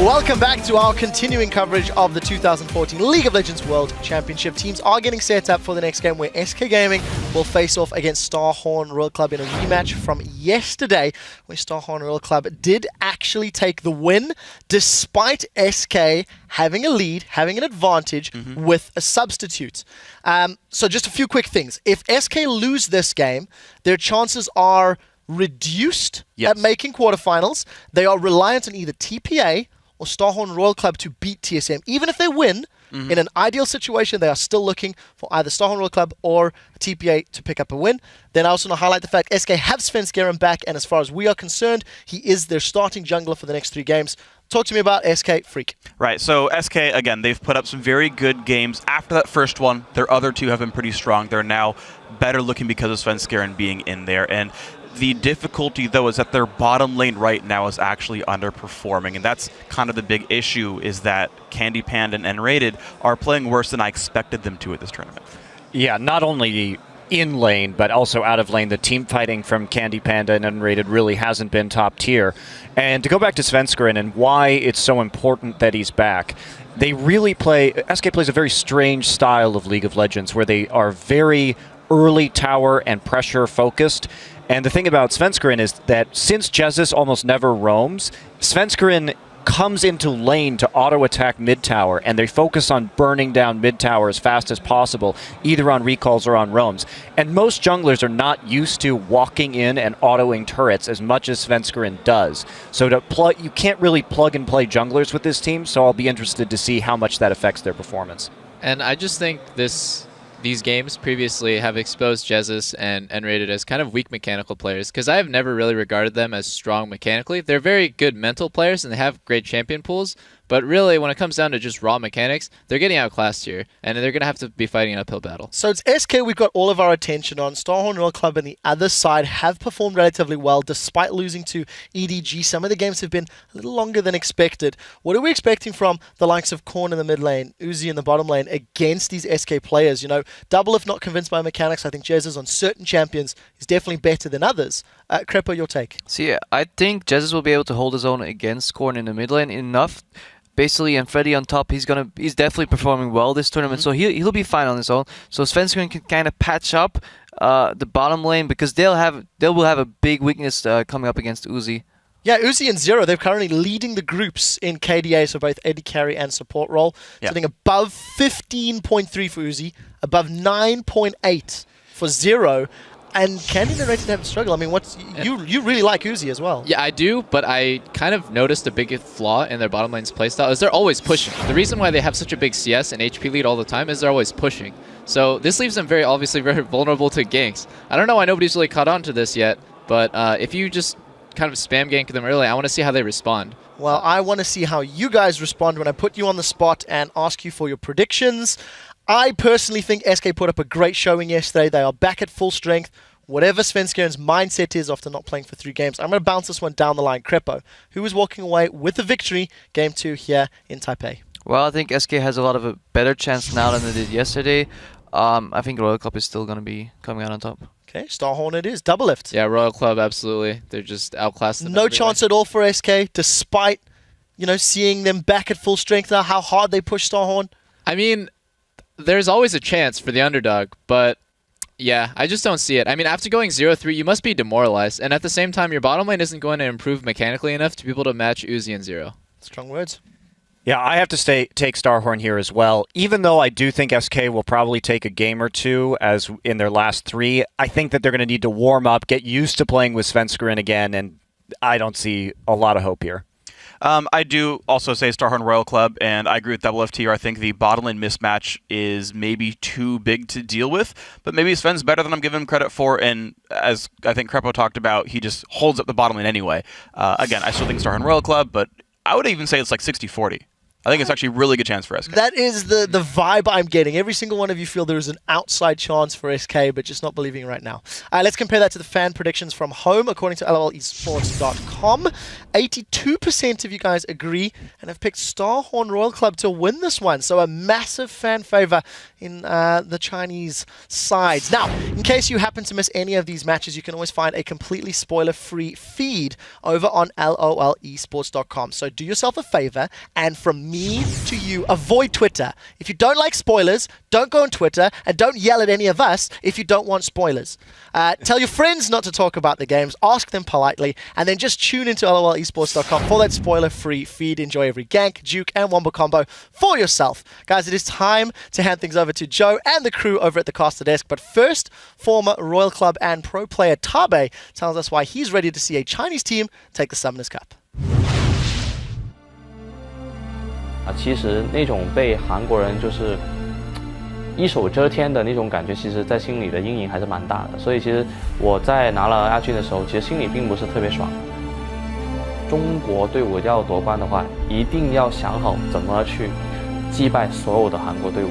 Welcome back to our continuing coverage of the 2014 League of Legends World Championship. Teams are getting set up for the next game where SK Gaming will face off against Starhorn Royal Club in a rematch from yesterday, where Starhorn Royal Club did actually take the win despite SK having a lead, having an advantage with a substitute. So just a few quick things. If SK lose this game, their chances are reduced at making quarterfinals. They are reliant on either TPA or Starhorn Royal Club to beat TSM. Even if they win, in an ideal situation, they are still looking for either Starhorn Royal Club or TPA to pick up a win. Then I also want to highlight the fact SK have Svenskeren back, and as far as we are concerned, he is their starting jungler for the next 3 games. Talk to me about SK Freak. Right, so SK, again, they've put up some very good games. After that first one, their other 2 have been pretty strong. They're now better looking because of Svenskeren being in there. And the difficulty, though, is that their bottom lane right now is actually underperforming, and that's kind of the big issue, is that Candy Panda and N-Rated are playing worse than I expected them to at this tournament. Yeah, not only in lane, but also out of lane. The team fighting from Candy Panda and N-Rated really hasn't been top tier. And to go back to Svenskeren and why it's so important that he's back, they really SK plays a very strange style of League of Legends, where they are very early tower and pressure focused. And the thing about Svenskeren is that since Jesus almost never roams, Svenskeren comes into lane to auto-attack mid-tower, and they focus on burning down mid-tower as fast as possible, either on recalls or on roams. And most junglers are not used to walking in and autoing turrets as much as Svenskeren does. So you can't really plug-and-play junglers with this team, so I'll be interested to see how much that affects their performance. And I just think these games previously have exposed Jesus and N-Rated as kind of weak mechanical players, because I have never really regarded them as strong mechanically. They're very good mental players, and they have great champion pools, but really, when it comes down to just raw mechanics, they're getting outclassed here, and they're going to have to be fighting an uphill battle. So it's SK we've got all of our attention on. Starhorn Royal Club on the other side have performed relatively well, despite losing to EDG. Some of the games have been a little longer than expected. What are we expecting from the likes of Korn in the mid lane, Uzi in the bottom lane, against these SK players? You know, Double, if not convinced by mechanics, I think Jesus on certain champions is definitely better than others. Crepo, your take? So yeah, I think Jesus will be able to hold his own against Korn in the mid lane enough. Basically, and Freddy on top, he's definitely performing well this tournament, so he'll be fine on his own. So Svenskeren can kind of patch up the bottom lane, because they will have a big weakness coming up against Uzi. Yeah, Uzi and Zero, they're currently leading the groups in KDA, so both AD carry and support role. Sitting above 15.3 for Uzi, above 9.8 for Zero. And Candy and N-Rated have a struggle. I mean, you really like Uzi as well. Yeah, I do, but I kind of noticed a big flaw in their bottom lane's playstyle is they're always pushing. The reason why they have such a big CS and HP lead all the time is they're always pushing. So this leaves them obviously very vulnerable to ganks. I don't know why nobody's really caught on to this yet, but if you just kind of spam gank them early, I want to see how they respond. Well, I want to see how you guys respond when I put you on the spot and ask you for your predictions. I personally think SK put up a great showing yesterday. They are back at full strength. Whatever Svenskeren's mindset is after not playing for 3 games, I'm going to bounce this one down the line. Crepo, who is walking away with the victory, Game 2 here in Taipei? Well, I think SK has a lot of a better chance now than they did yesterday. I think Royal Club is still going to be coming out on top. Okay, Starhorn it is. Double lift. Yeah, Royal Club, absolutely. They're just outclassed. No chance at all for SK, despite, seeing them back at full strength now, how hard they push Starhorn. I mean, there's always a chance for the underdog, but yeah, I just don't see it. I mean, after going 0-3, you must be demoralized, and at the same time, your bottom lane isn't going to improve mechanically enough to be able to match Uzi and Zero. Strong words. Yeah, I have to take Starhorn here as well. Even though I do think SK will probably take a game or 2 as in their last 3, I think that they're going to need to warm up, get used to playing with Svenskeren again, and I don't see a lot of hope here. I do also say Starhorn Royal Club, and I agree with Double FT here. I think the bottom lane mismatch is maybe too big to deal with, but maybe Sven's better than I'm giving him credit for, and as I think Crepo talked about, he just holds up the bottom lane anyway. Again, I still think Starhorn Royal Club, but I would even say it's like 60-40. I think it's actually a really good chance for SK. That is the vibe I'm getting. Every single one of you feel there is an outside chance for SK, but just not believing right now. Let's compare that to the fan predictions from home. According to LOLesports.com, 82% of you guys agree and have picked Starhorn Royal Club to win this one. So a massive fan favor in the Chinese sides. Now, in case you happen to miss any of these matches, you can always find a completely spoiler-free feed over on LOLesports.com. So do yourself a favor, and from me to you, avoid Twitter. If you don't like spoilers, don't go on Twitter, and don't yell at any of us if you don't want spoilers. Tell your friends not to talk about the games, ask them politely, and then just tune into LOLesports.com for that spoiler-free feed. Enjoy every gank, juke, and wombo combo for yourself. Guys, it is time to hand things over to Joe and the crew over at the caster desk. But first, former Royal Club and pro player Tabe tells us why he's ready to see a Chinese team take the Summoners Cup. 其实那种被韩国人就是一手遮天的那种感觉，其实在心里的阴影还是蛮大的。所以其实我在拿了亚军的时候，其实心里并不是特别爽。中国队伍要夺冠的话，一定要想好怎么去击败所有的韩国队伍。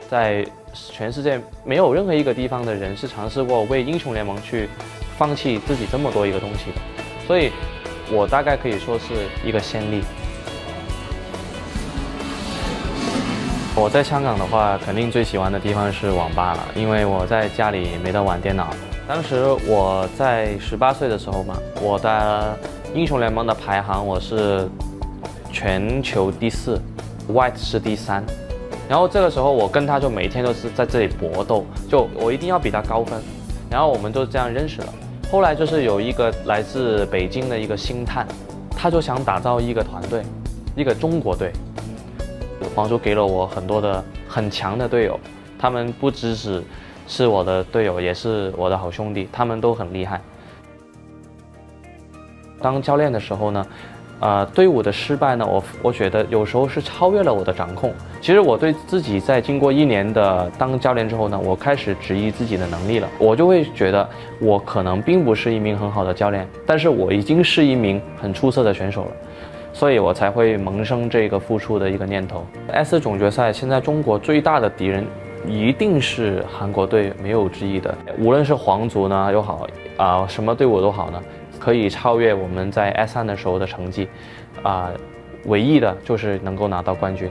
在全世界没有任何一个地方的人是尝试过为英雄联盟去放弃自己这么多一个东西的，所以我大概可以说是一个先例。我在香港的话，肯定最喜欢的地方是网吧了，因为我在家里没得玩电脑。当时我在18岁的时候嘛，我的英雄联盟的排行我是全球第4 ，White 是第3。然后这个时候我跟他就每天都是在这里搏斗，就我一定要比他高分，然后我们就这样认识了。后来就是有一个来自北京的一个星探，他就想打造一个团队，一个中国队。黄叔给了我很多的很强的队友，他们不只是我的队友，也是我的好兄弟，他们都很厉害。当教练的时候呢，队伍的失败呢，我觉得有时候是超越了我的掌控。其实我对自己在经过1年的当教练之后呢，我开始质疑自己的能力了。我就会觉得我可能并不是一名很好的教练，但是我已经是一名很出色的选手了，所以我才会萌生这个复出的一个念头。S 总决赛现在中国最大的敌人一定是韩国队，没有之一的。无论是皇族呢又好什么队伍都好呢，可以超越我们在 S3 的时候的成绩，唯一的就是能够拿到冠军。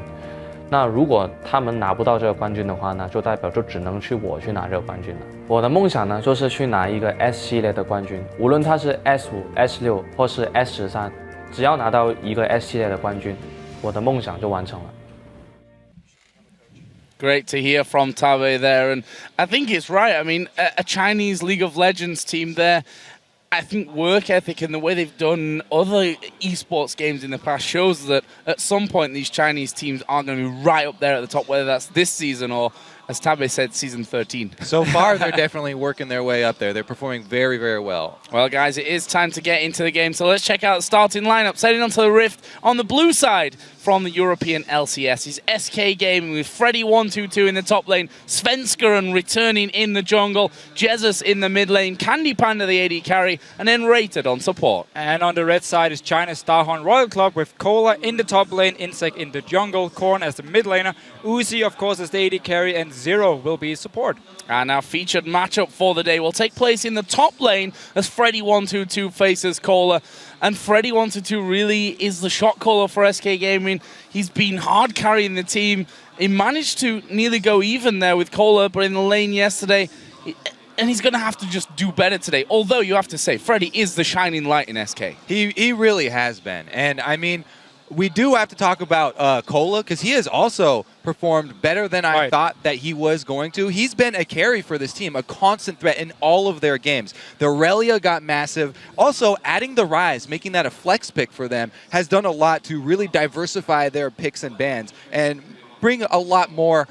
那如果他们拿不到这个冠军的话呢，就代表就只能我去拿这个冠军了。我的梦想呢，就是去拿一个 S 系列的冠军，无论它是 S5、S6 或是 S13，只要拿到一个 S 系列的冠军，我的梦想就完成了。Great to hear from Tabe there, and I think it's right. I mean, a Chinese League of Legends team there, I think work ethic and the way they've done other esports games in the past shows that at some point these Chinese teams are going to be right up there at the top, whether that's this season or, as Tabe said, season 13. So far, they're definitely working their way up there. They're performing very, very well. Well, guys, it is time to get into the game, so let's check out the starting lineup. Heading onto the Rift on the blue side from the European LCS is SK Gaming with Freddy122 in the top lane, Svenskeren returning in the jungle, Jesus in the mid lane, Candy Panda the AD carry, and then Rated on support. And on the red side is China's Starhorn Royal Club with Cola in the top lane, Insect in the jungle, Korn as the mid laner, Uzi of course as the AD carry, and Zero will be support. And our featured matchup for the day will take place in the top lane as Freddy122 faces Cola. And Freddy122 really is the shot caller for SK Gaming. He's been hard carrying the team. He managed to nearly go even there with Cola, but in the lane yesterday, and he's going to have to just do better today. Although you have to say, Freddy is the shining light in SK. He really has been. And I mean, we do have to talk about Cola, because he has also performed better than I thought that he was going to. He's been a carry for this team, a constant threat in all of their games. The Aurelia got massive. Also, adding the Rise, making that a flex pick for them, has done a lot to really diversify their picks and bans and bring a lot more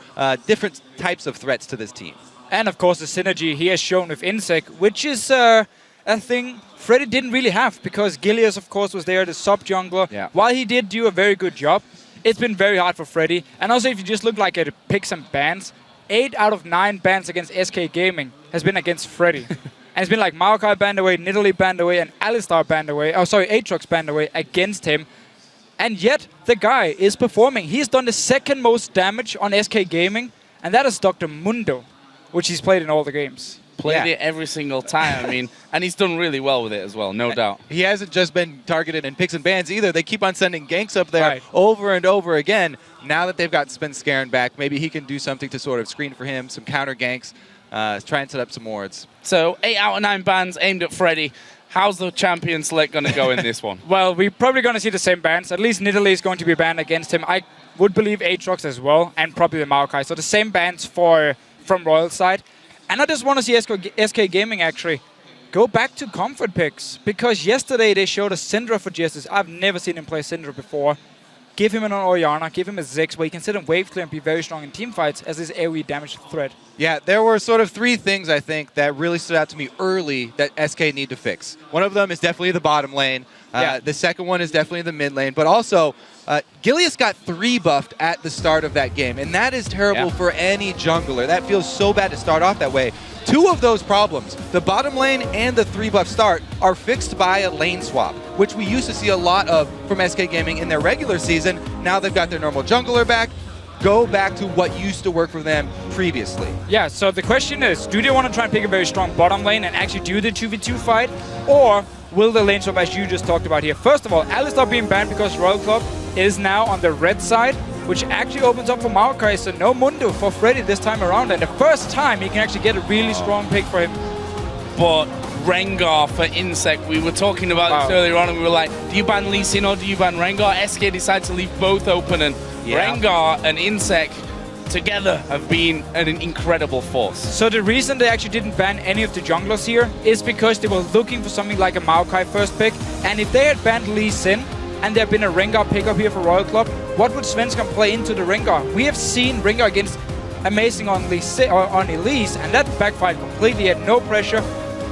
different types of threats to this team. And of course the synergy he has shown with Insect, which is a thing Freddy didn't really have, because Gilius of course was there, the sub jungler. Yeah. While he did do a very good job, it's been very hard for Freddy. And also if you just look like at picks and bans, 8 out of 9 bans against SK Gaming has been against Freddy. And it's been like Maokai banned away, Nidalee banned away, and Alistar banned away. Oh, sorry, Aatrox banned away against him. And yet, the guy is performing. He's done the second most damage on SK Gaming, and that is Dr. Mundo, which he's played in all the games. Played it every single time. I mean, and he's done really well with it as well, no doubt. He hasn't just been targeted in picks and bans either. They keep on sending ganks up there over and over again. Now that they've got Svenskeren back, maybe he can do something to sort of screen for him, some counter ganks, try and set up some wards. So 8 out of 9 bans aimed at Freddy. How's the champion select going to go in this one? Well, we're probably going to see the same bans. At least Nidalee is going to be banned against him. I would believe Aatrox as well, and probably the Maokai. So the same bans from Royal side. And I just want to see SK Gaming actually go back to comfort picks. Because yesterday they showed a Syndra for Jesus. I've never seen him play Syndra before. Give him an Orianna, give him a Ziggs, where he can sit and wave clear and be very strong in team fights as his AoE damage threat. Yeah, there were sort of 3 things, I think, that really stood out to me early that SK need to fix. One of them is definitely the bottom lane. The second one is definitely the mid lane. But also, Gilius got 3 buffed at the start of that game, and that is terrible for any jungler. That feels so bad to start off that way. 2 of those problems, the bottom lane and the 3 buff start, are fixed by a lane swap, which we used to see a lot of from SK Gaming in their regular season. Now they've got their normal jungler back. Go back to what used to work for them previously. Yeah, so the question is, do they want to try and pick a very strong bottom lane and actually do the 2v2 fight? Or will the lane swap, as you just talked about here? First of all, Alistar being banned because Royal Club is now on the red side, which actually opens up for Maokai, so no Mundo for Freddy this time around. And the first time he can actually get a really strong pick for him. But Rengar for Insect, we were talking about this earlier on, and we were like, do you ban Lee Sin or do you ban Rengar? SK decided to leave both open, and Rengar and Insect together have been an incredible force. So the reason they actually didn't ban any of the junglers here is because they were looking for something like a Maokai first pick, and if they had banned Lee Sin and there had been a Rengar pickup here for Royal Club, what would Svenskeren play into the Rengar? We have seen Rengar against Amazing on Elise, and that backfired completely. He had no pressure.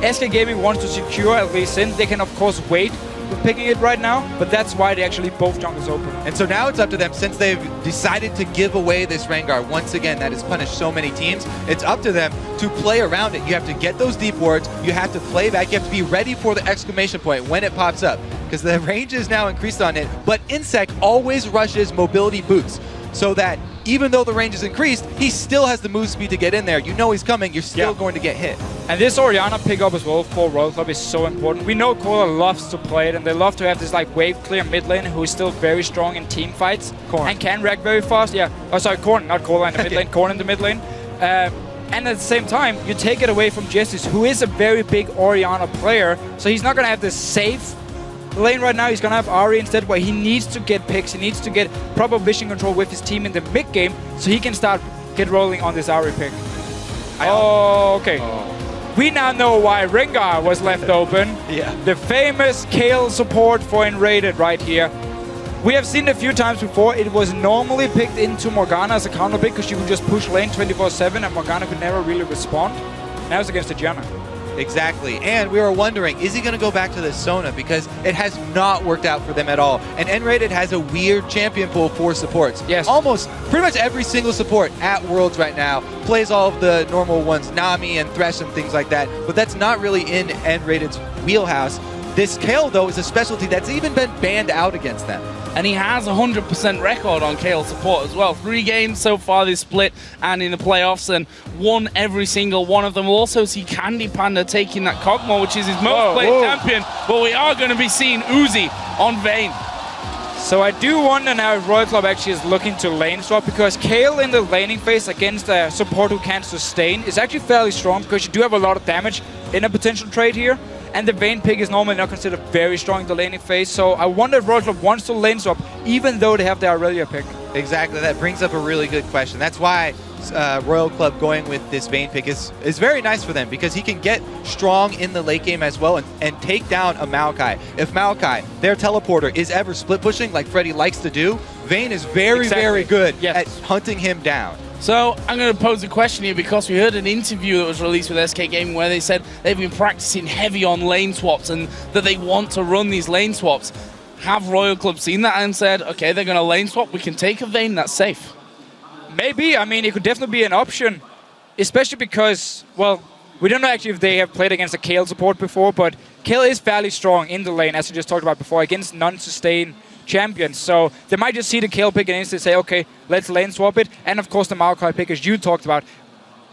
SK Gaming wants to secure Elise in. They can of course wait with picking it right now, but that's why they actually leave both jungles open. And so now it's up to them, since they've decided to give away this Rengar once again that has punished so many teams, it's up to them to play around it. You have to get those deep wards, you have to play back, you have to be ready for the exclamation point when it pops up, because the range is now increased on it, but Insect always rushes mobility boots, so that even though the range is increased, he still has the move speed to get in there. You know he's coming, you're still going to get hit. And this Orianna pickup as well for Royal Club is so important. We know Kola loves to play it, and they love to have this like wave clear mid lane who is still very strong in team fights and can react very fast. Yeah, oh sorry, Korn, not Kola in the mid lane, Korn in the mid lane. And at the same time, you take it away from Jesus, who is a very big Orianna player, so he's not going to have this safe lane right now. He's going to have Ari instead, where he needs to get picks, he needs to get proper vision control with his team in the mid game, so he can get rolling on this Ari pick. Okay. We now know why Rengar was left open. The famous Kale support for Enrated right here. We have seen it a few times before. It was normally picked into Morgana as a counter pick because she would just push lane 24/7 and Morgana could never really respond. Now it's against the Janna. Exactly, and we were wondering, is he going to go back to the Sona? Because it has not worked out for them at all. And N-Rated has a weird champion pool for supports. Yes. Almost, pretty much every single support at Worlds right now plays all of the normal ones, Nami and Thresh and things like that, but that's not really in N-Rated's wheelhouse. This Kale, though, is a specialty that's even been banned out against them. And he has a 100% record on Kale support as well. 3 games so far this split and in the playoffs, and won every single one of them. We'll also see Candy Panda taking that Kog'Maw, which is his most played champion. But we are going to be seeing Uzi on Vayne. So I do wonder now if Royal Club actually is looking to lane swap, because Kale in the laning phase against a support who can sustain is actually fairly strong, because you do have a lot of damage in a potential trade here. And the Vayne pick is normally not considered very strong in the laning phase, so I wonder if Royal Club wants to lane swap, even though they have the Aurelia pick. Exactly, that brings up a really good question. That's why Royal Club going with this Vayne pick is very nice for them, because he can get strong in the late game as well and take down a Maokai. If Maokai, their teleporter, is ever split pushing like Freddy likes to do, Vayne is very good at hunting him down. So I'm going to pose a question here, because we heard an interview that was released with SK Gaming where they said they've been practicing heavy on lane swaps and that they want to run these lane swaps. Have Royal Club seen that and said, okay, they're going to lane swap, we can take a Vayne, that's safe? Maybe. I mean, it could definitely be an option, especially because, well, we don't know actually if they have played against a Kayle support before, but Kayle is fairly strong in the lane, as we just talked about before, against non-sustain champions. So they might just see the Kayle pick and instantly say, okay, let's lane swap it. And of course the Maokai pick, as you talked about,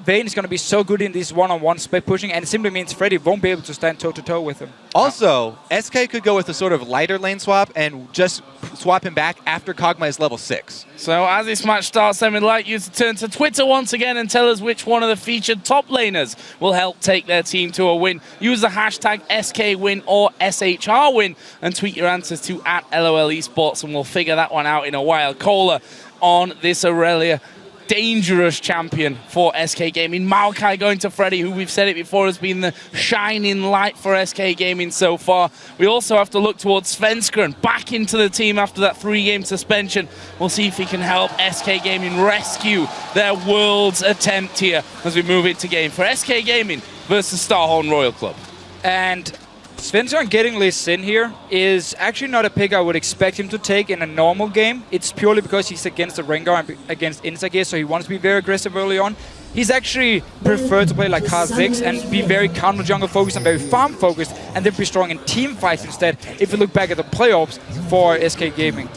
Vayne is going to be so good in this one-on-one split pushing, and it simply means Freddy won't be able to stand toe-to-toe with him. Also, SK could go with a sort of lighter lane swap and just swap him back after Kog'Maw is level 6. So as this match starts, then we'd like you to turn to Twitter once again and tell us which one of the featured top laners will help take their team to a win. Use the hashtag SKWin or SHRWin and tweet your answers to @LOLesports, and we'll figure that one out in a while. Kohler on this Aurelia. Dangerous champion for SK Gaming. Maokai going to Freddy, who we've said it before has been the shining light for SK Gaming so far. We also have to look towards Svenskeren, back into the team after that 3-game suspension. We'll see if he can help SK Gaming rescue their world's attempt here as we move into game for SK Gaming versus Starhorn Royal Club. And Svenskeren getting Lee Sin here is actually not a pick I would expect him to take in a normal game. It's purely because he's against the Rengar and against Insec here, so he wants to be very aggressive early on. He's actually preferred to play like Kha'Zix and be very counter jungle focused and very farm focused, and then be strong in team fights instead, if you look back at the playoffs for SK Gaming.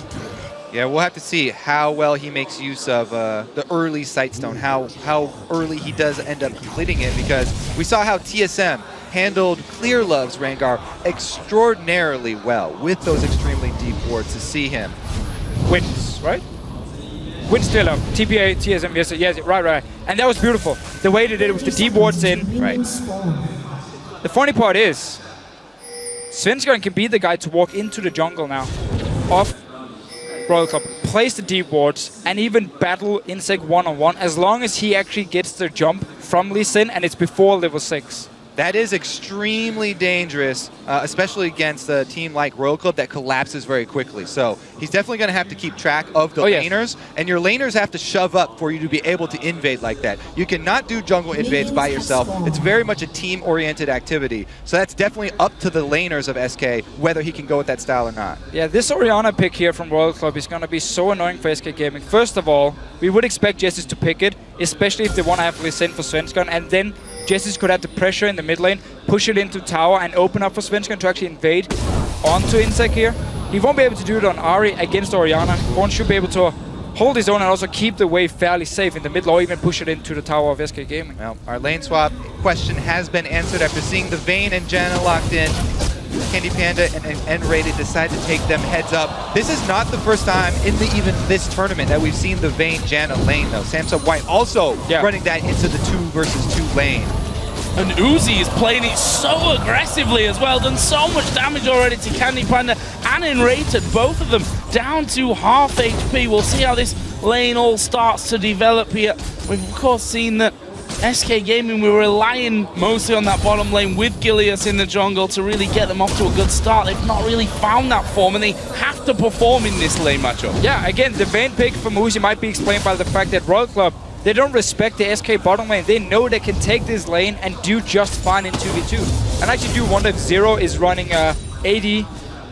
Yeah, we'll have to see how well he makes use of the early Sightstone, how early he does end up completing it, because we saw how TSM handled Clear Love's Rengar extraordinarily well with those extremely deep wards to see him. Wins, right? Wins still up. TPA, TSM, yes, right. And that was beautiful. The way they did it with the deep wards in. Right. The funny part is, Svenskeren can be the guy to walk into the jungle now of Royal Club, place the deep wards, and even battle Insec one-on-one, as long as he actually gets the jump from Lee Sin and it's before level 6. That is extremely dangerous, especially against a team like Royal Club that collapses very quickly. So he's definitely going to have to keep track of the laners, and your laners have to shove up for you to be able to invade like that. You cannot do jungle invades by yourself. It's very much a team-oriented activity. So that's definitely up to the laners of SK, whether he can go with that style or not. Yeah, this Orianna pick here from Royal Club is going to be so annoying for SK Gaming. First of all, we would expect Jessis to pick it, especially if they want to have Lee Sin for Svenskeren, and then Jessis could have the pressure in the mid lane, push it into tower, and open up for Svenskeren to actually invade onto Insec here. He won't be able to do it on Ahri against Orianna. Korn should be able to hold his own and also keep the wave fairly safe in the mid lane, or even push it into the tower of SK Gaming. Well, our lane swap question has been answered after seeing the Vayne and Janna locked in. Candy Panda and N-Rated decide to take them heads up. This is not the first time in even this tournament that we've seen the Vayne Janna lane though. Samsung White also running that into the 2 versus 2 lane. And Uzi is playing it so aggressively as well, done so much damage already to Candy Panda and N-Rated, both of them down to half HP. We'll see how this lane all starts to develop here. We've of course seen that SK Gaming were relying mostly on that bottom lane with Gilius in the jungle to really get them off to a good start. They've not really found that form, and they have to perform in this lane matchup. Yeah, again, the Vayne pick from Uzi might be explained by the fact that Royal Club, they don't respect the SK bottom lane. They know they can take this lane and do just fine in 2v2. And I actually do wonder if Zero is running 80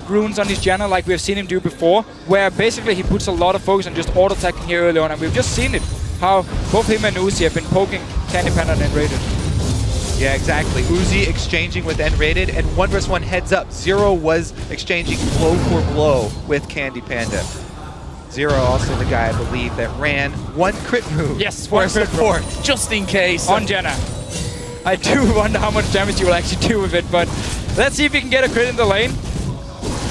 runes on his Janna like we've seen him do before, where basically he puts a lot of focus on just auto-attacking here early on, and we've just seen it, how both him and Uzi have been poking Candy Panda and N-Rated. Yeah, exactly. Uzi exchanging with N-Rated, and 1 vs 1 heads up. Zero was exchanging blow for blow with Candy Panda. Zero also the guy, I believe, that ran 1 crit move. Yes, for support. Just in case. On Janna. I do wonder how much damage he will actually do with it, but let's see if he can get a crit in the lane.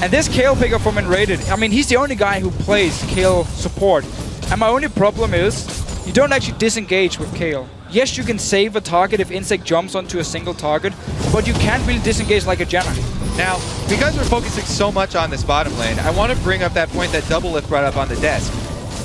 And this Kayle picker from N-Rated, I mean, he's the only guy who plays Kayle support. And my only problem is, you don't actually disengage with Kayle. Yes, you can save a target if Insect jumps onto a single target, but you can't really disengage like a Janna. Now, because we're focusing so much on this bottom lane, I want to bring up that point that Doublelift brought up on the desk.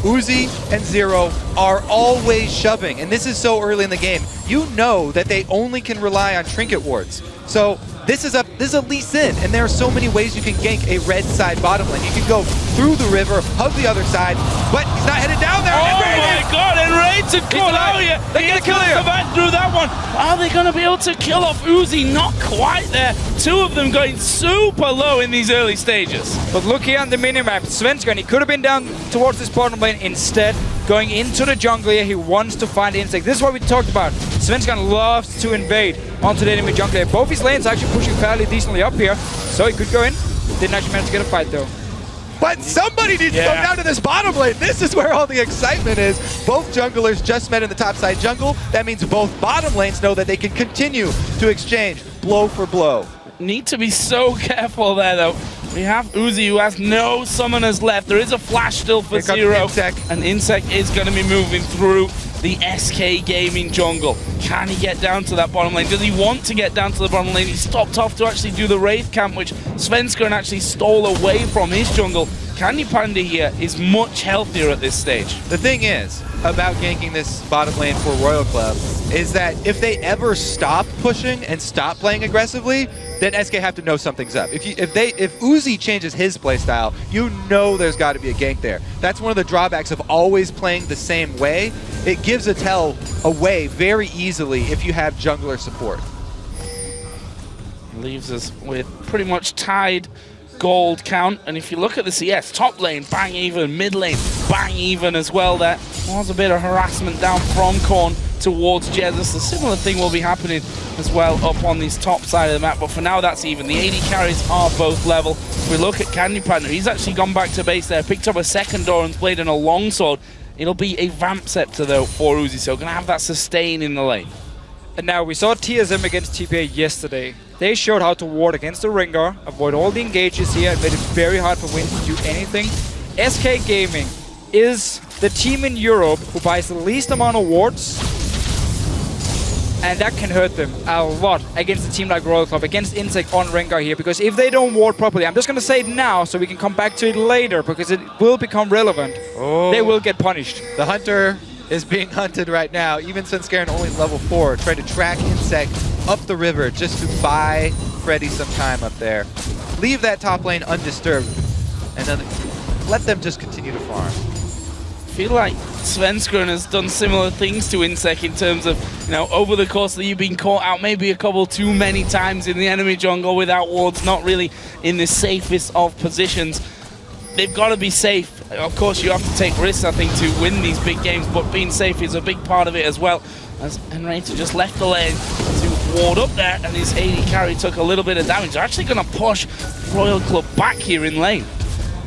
Uzi and Zero are always shoving, and this is so early in the game. You know that they only can rely on trinket wards. So this is a Lee Sin, and there are so many ways you can gank a red side bottom lane. You can go through the river, hug the other side, but he's not headed down there. Oh my god, N-Rated caught out here. They're gonna kill you. Survive through that one. Are they gonna be able to kill off Uzi? Not quite there. 2 of them going super low in these early stages. But look here on the minimap, Svenskeren, he could have been down towards this bottom lane. Instead, going into the jungle here. He wants to find Insect. This is what we talked about. Svensson loves to invade onto the enemy jungle here. Both his lanes are actually pushing fairly decently up here, so he could go in. Didn't actually manage to get a fight though. But somebody needs to go down to this bottom lane. This is where all the excitement is. Both junglers just met in the top side jungle. That means both bottom lanes know that they can continue to exchange blow for blow. Need to be so careful there, though. We have Uzi, who has no summoners left. There is a flash still for Zero. And Insect is going to be moving through the SK Gaming jungle. Can he get down to that bottom lane? Does he want to get down to the bottom lane? He stopped off to actually do the Wraith camp, which Svensson actually stole away from his jungle. Candy Panda here is much healthier at this stage. The thing is about ganking this bottom lane for Royal Club is that if they ever stop pushing and stop playing aggressively, then SK have to know something's up. If Uzi changes his playstyle, you know there's got to be a gank there. That's one of the drawbacks of always playing the same way. It gives a tell away very easily if you have jungler support. Leaves us with pretty much tied gold count, and if you look at the CS, top lane bang even, mid lane bang even as well. There was a bit of harassment down from Korn towards Jesus. A similar thing will be happening as well up on this top side of the map, but for now that's even. The AD carries are both level. If we look at Candy Panda, he's actually gone back to base there, picked up a second Doran's Blade and a longsword. It'll be a Vamp Scepter though for Uzi, so gonna have that sustain in the lane. And now we saw TSM against TPA yesterday. They showed how to ward against the Rengar, avoid all the engages here, and made it very hard for Win to do anything. SK Gaming is the team in Europe who buys the least amount of wards, and that can hurt them a lot against a team like Royal Club, against Insect on Rengar here, because if they don't ward properly, I'm just going to say it now so we can come back to it later, because it will become relevant. They will get punished. The Hunter is being hunted right now. Even Svenskeren only level 4, trying to track Insect up the river just to buy Freddy some time up there. Leave that top lane undisturbed, and then let them just continue to farm. I feel like Svenskeren has done similar things to Insect in terms of, you know, over the course of the year being caught out maybe a couple too many times in the enemy jungle without wards, not really in the safest of positions. They've got to be safe. Of course, you have to take risks, I think, to win these big games, but being safe is a big part of it as well. As Enrater just left the lane to ward up there, and his AD carry took a little bit of damage. They're actually going to push Royal Club back here in lane.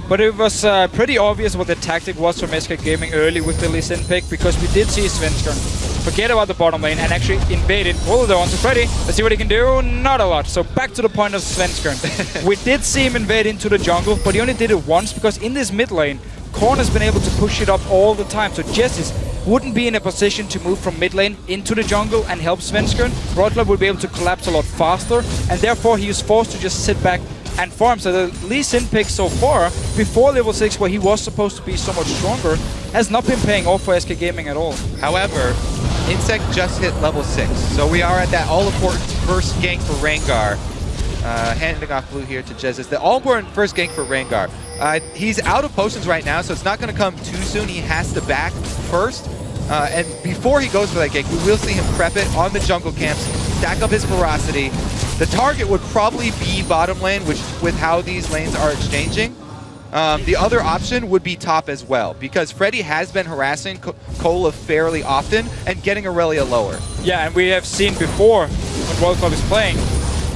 But it was pretty obvious what the tactic was from SK Gaming early with the Lee Sin pick, because we did see Svenskeren forget about the bottom lane and actually invaded. Pull it onto Freddy. Let's see what he can do. Not a lot. So back to the point of Svenskeren. We did see him invade into the jungle, but he only did it once, because in this mid lane, Korn has been able to push it up all the time. So Jessis wouldn't be in a position to move from mid lane into the jungle and help Svenskeren. Royal Club would be able to collapse a lot faster, and therefore he was forced to just sit back and farm. So the Lee Sin pick so far, before level 6, where he was supposed to be so much stronger, has not been paying off for SK Gaming at all. However, Insect just hit level 6, so we are at that all-important first gank for Rengar. Handing off blue here to Jesus. The all-important first gank for Rengar. He's out of potions right now, so it's not going to come too soon. He has to back first. And before he goes for that gank, we will see him prep it on the jungle camps, stack up his ferocity. The target would probably be bottom lane, which with how these lanes are exchanging. The other option would be top as well, because Freddy has been harassing Cola fairly often and getting Aurelia lower. Yeah, and we have seen before when Royal Club is playing,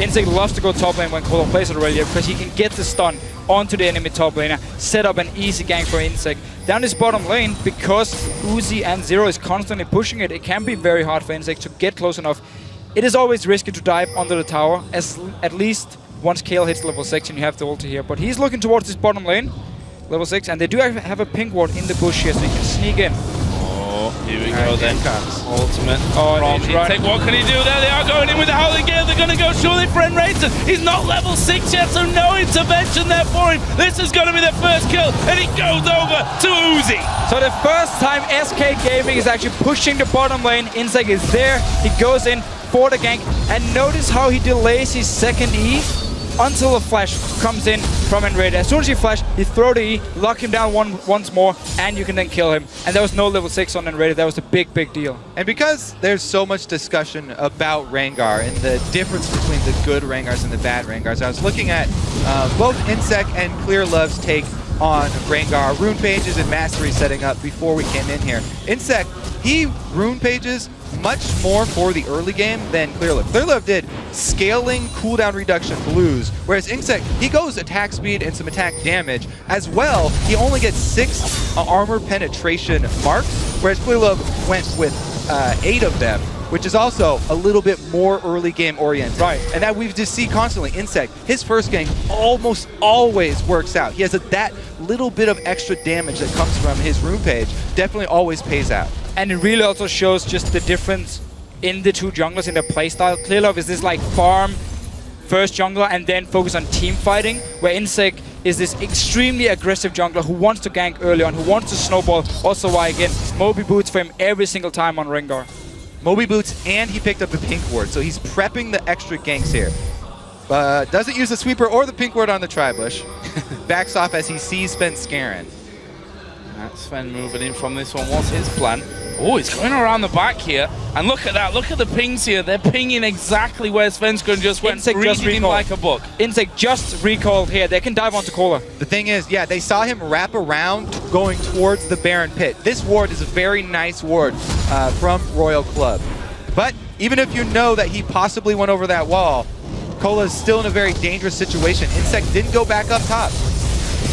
Insect loves to go top lane when Cola plays Aurelia, because he can get the stun onto the enemy top laner, set up an easy gank for Insect. Down this bottom lane, because Uzi and Zero is constantly pushing it, it can be very hard for Insect to get close enough. It is always risky to dive under the tower, at least once Kale hits level 6 and you have the ulti here. But he's looking towards this bottom lane, level 6, and they do have a pink ward in the bush here, so he can sneak in. Oh, here we go then. Ultimate from Insect. What can he do there? They are going in with the Howling Gale. They're going to go surely for Enrater. He's not level 6 yet, so no intervention there for him. This is going to be the first kill, and he goes over to Uzi. So the first time SK Gaming is actually pushing the bottom lane, Insect is there. He goes in for the gank, and notice how he delays his second E until a flash comes in from Enrater. As soon as you flash, you throw the E, lock him down once more, and you can then kill him. And there was no level 6 on Enrater. That was a big, big deal. And because there's so much discussion about Rengar and the difference between the good Rengars and the bad Rengars, I was looking at both Insect and Clear Love's take on Rengar. Rune pages and mastery setting up before we came in here. Insect, he rune pages much more for the early game than Clearlove. Clearlove did scaling cooldown reduction blues, whereas Insect, he goes attack speed and some attack damage. As well, he only gets 6 armor penetration marks, whereas Clearlove went with 8 of them, which is also a little bit more early game oriented. Right. And that we just see constantly. Insect, his first game almost always works out. He has that little bit of extra damage that comes from his rune page, definitely always pays out. And it really also shows just the difference in the two junglers in their playstyle. Clearlove is this like farm first jungler and then focus on team fighting, where Insect is this extremely aggressive jungler who wants to gank early on, who wants to snowball. Also why, again, Moby boots for him every single time on Rengar. Moby boots, and he picked up the pink ward, so he's prepping the extra ganks here. Doesn't use the sweeper or the pink ward on the Tribush. Backs off as he sees Svenskeren. Sven moving in from this one. What's his plan? Oh, he's going around the back here. And look at that. Look at the pings here. They're pinging exactly where Svenskeren just went, reading him like a book. Insect just recalled here. They can dive onto Cola. The thing is, yeah, they saw him wrap around going towards the Baron Pit. This ward is a very nice ward from Royal Club. But even if you know that he possibly went over that wall, Cola is still in a very dangerous situation. Insect didn't go back up top.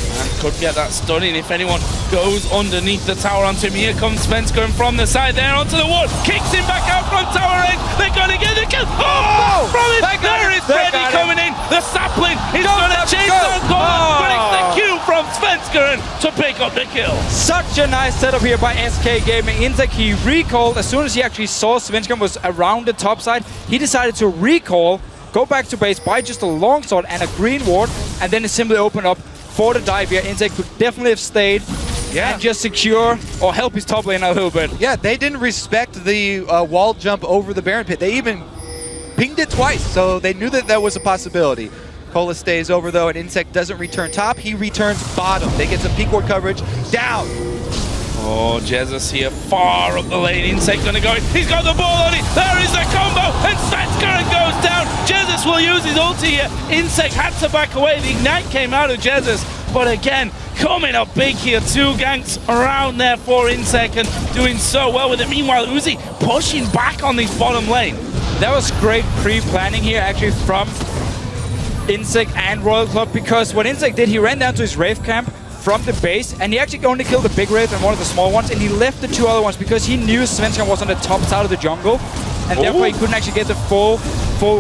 And could get that stunning if anyone goes underneath the tower onto him. Here comes Svenskeren from the side there onto the wall. Kicks him back out from tower edge. They're going to get the kill. Oh! From it! There is Freddy coming in. The sapling is going to chase down Cola. But it's the Q from Svenskeren to pick up the kill. Such a nice setup here by SK Gaming. Insect, he recalled as soon as he actually saw Svenskeren was around the top side. He decided to recall, go back to base, buy just a longsword and a green ward, and then it simply opened up for the dive here. Insect could definitely have stayed and just secure or help his top lane a little bit. Yeah, they didn't respect the wall jump over the Baron Pit. They even pinged it twice, so they knew that that was a possibility. Cola stays over though, and Insect doesn't return top. He returns bottom. They get some peak ward coverage. Down. Oh, Jesus here, far up the lane. Insect gonna go in. He's got the ball on it. There is the combo, and Svenskeren goes down. Jesus will use his ulti here. Insect had to back away. The ignite came out of Jesus, but again, coming up big here. 2 ganks around there for Insect and doing so well with it. Meanwhile, Uzi pushing back on this bottom lane. That was great pre-planning here actually from Insect and Royal Club, because what Insect did, he ran down to his Wraith camp from the base, and he actually only killed the big Wraith and one of the small ones, and he left the 2 other ones because he knew Svenskeren was on the top side of the jungle, and therefore he couldn't actually get the full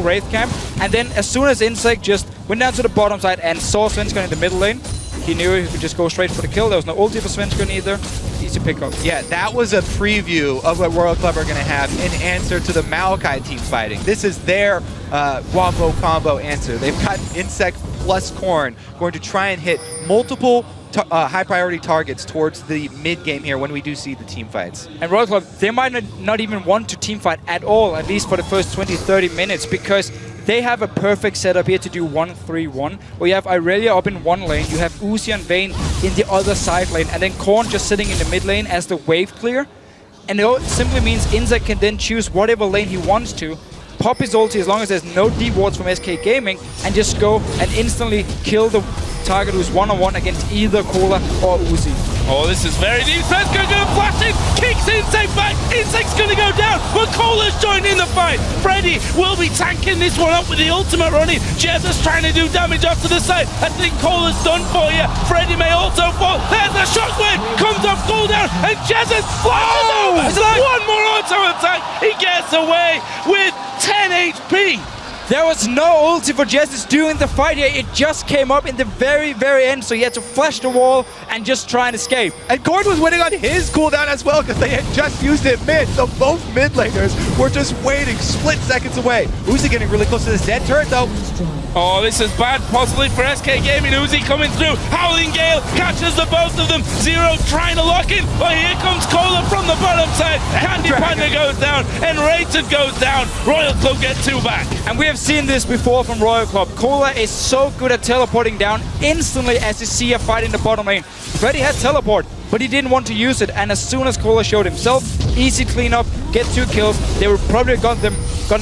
Wraith camp. And then as soon as Insect just went down to the bottom side and saw Svenskeren in the middle lane, he knew he could just go straight for the kill. There was no ulti for Svenskeren either. Easy pick up. Yeah, that was a preview of what Royal Club are going to have in answer to the Maokai team fighting. This is their wombo combo answer. They've got Insect plus Corn going to try and hit multiple high priority targets towards the mid game here when we do see the team fights. And Royal Club, they might not even want to team fight at all, at least for the first 20-30 minutes, because they have a perfect setup here to do 1-3-1, where you have Irelia up in one lane, you have Uzi and Vayne in the other side lane, and then Korn just sitting in the mid lane as the wave clear. And it simply means Insect can then choose whatever lane he wants to, pop his ulti as long as there's no deep wards from SK Gaming, and just go and instantly kill the target who's one-on-one against either Cola or Uzi. Oh, this is very deep. Svenskeren gonna flash in, kicks Insect back. Insect's gonna go down, but Cola's joined in the fight. Freddy will be tanking this one up with the ultimate running. Jesus trying to do damage off to the side. I think Cola's done for you. Freddy may also fall. There's a shockwave, comes off cooldown, and Jesus flashes over. It's like one more auto attack. He gets away with 10 HP. There was no ulti for Jesus during the fight here. It just came up in the very, very end, so he had to flash the wall and just try and escape. And Gord was winning on his cooldown as well because they had just used it mid, so both mid laners were just waiting split seconds away. Uzi getting really close to this dead turret though. Oh, this is bad, possibly for SK Gaming. Uzi coming through. Howling Gale catches the both of them. Zero trying to lock in. But here comes Cola from the bottom side. Candy Panda goes down, and Rated goes down. Royal Club get 2 back. And we have seen this before from Royal Club. Cola is so good at teleporting down instantly as you see a fight in the bottom lane. Freddy had teleport, but he didn't want to use it. And as soon as Cola showed himself, easy cleanup, get 2 kills. They would probably have gotten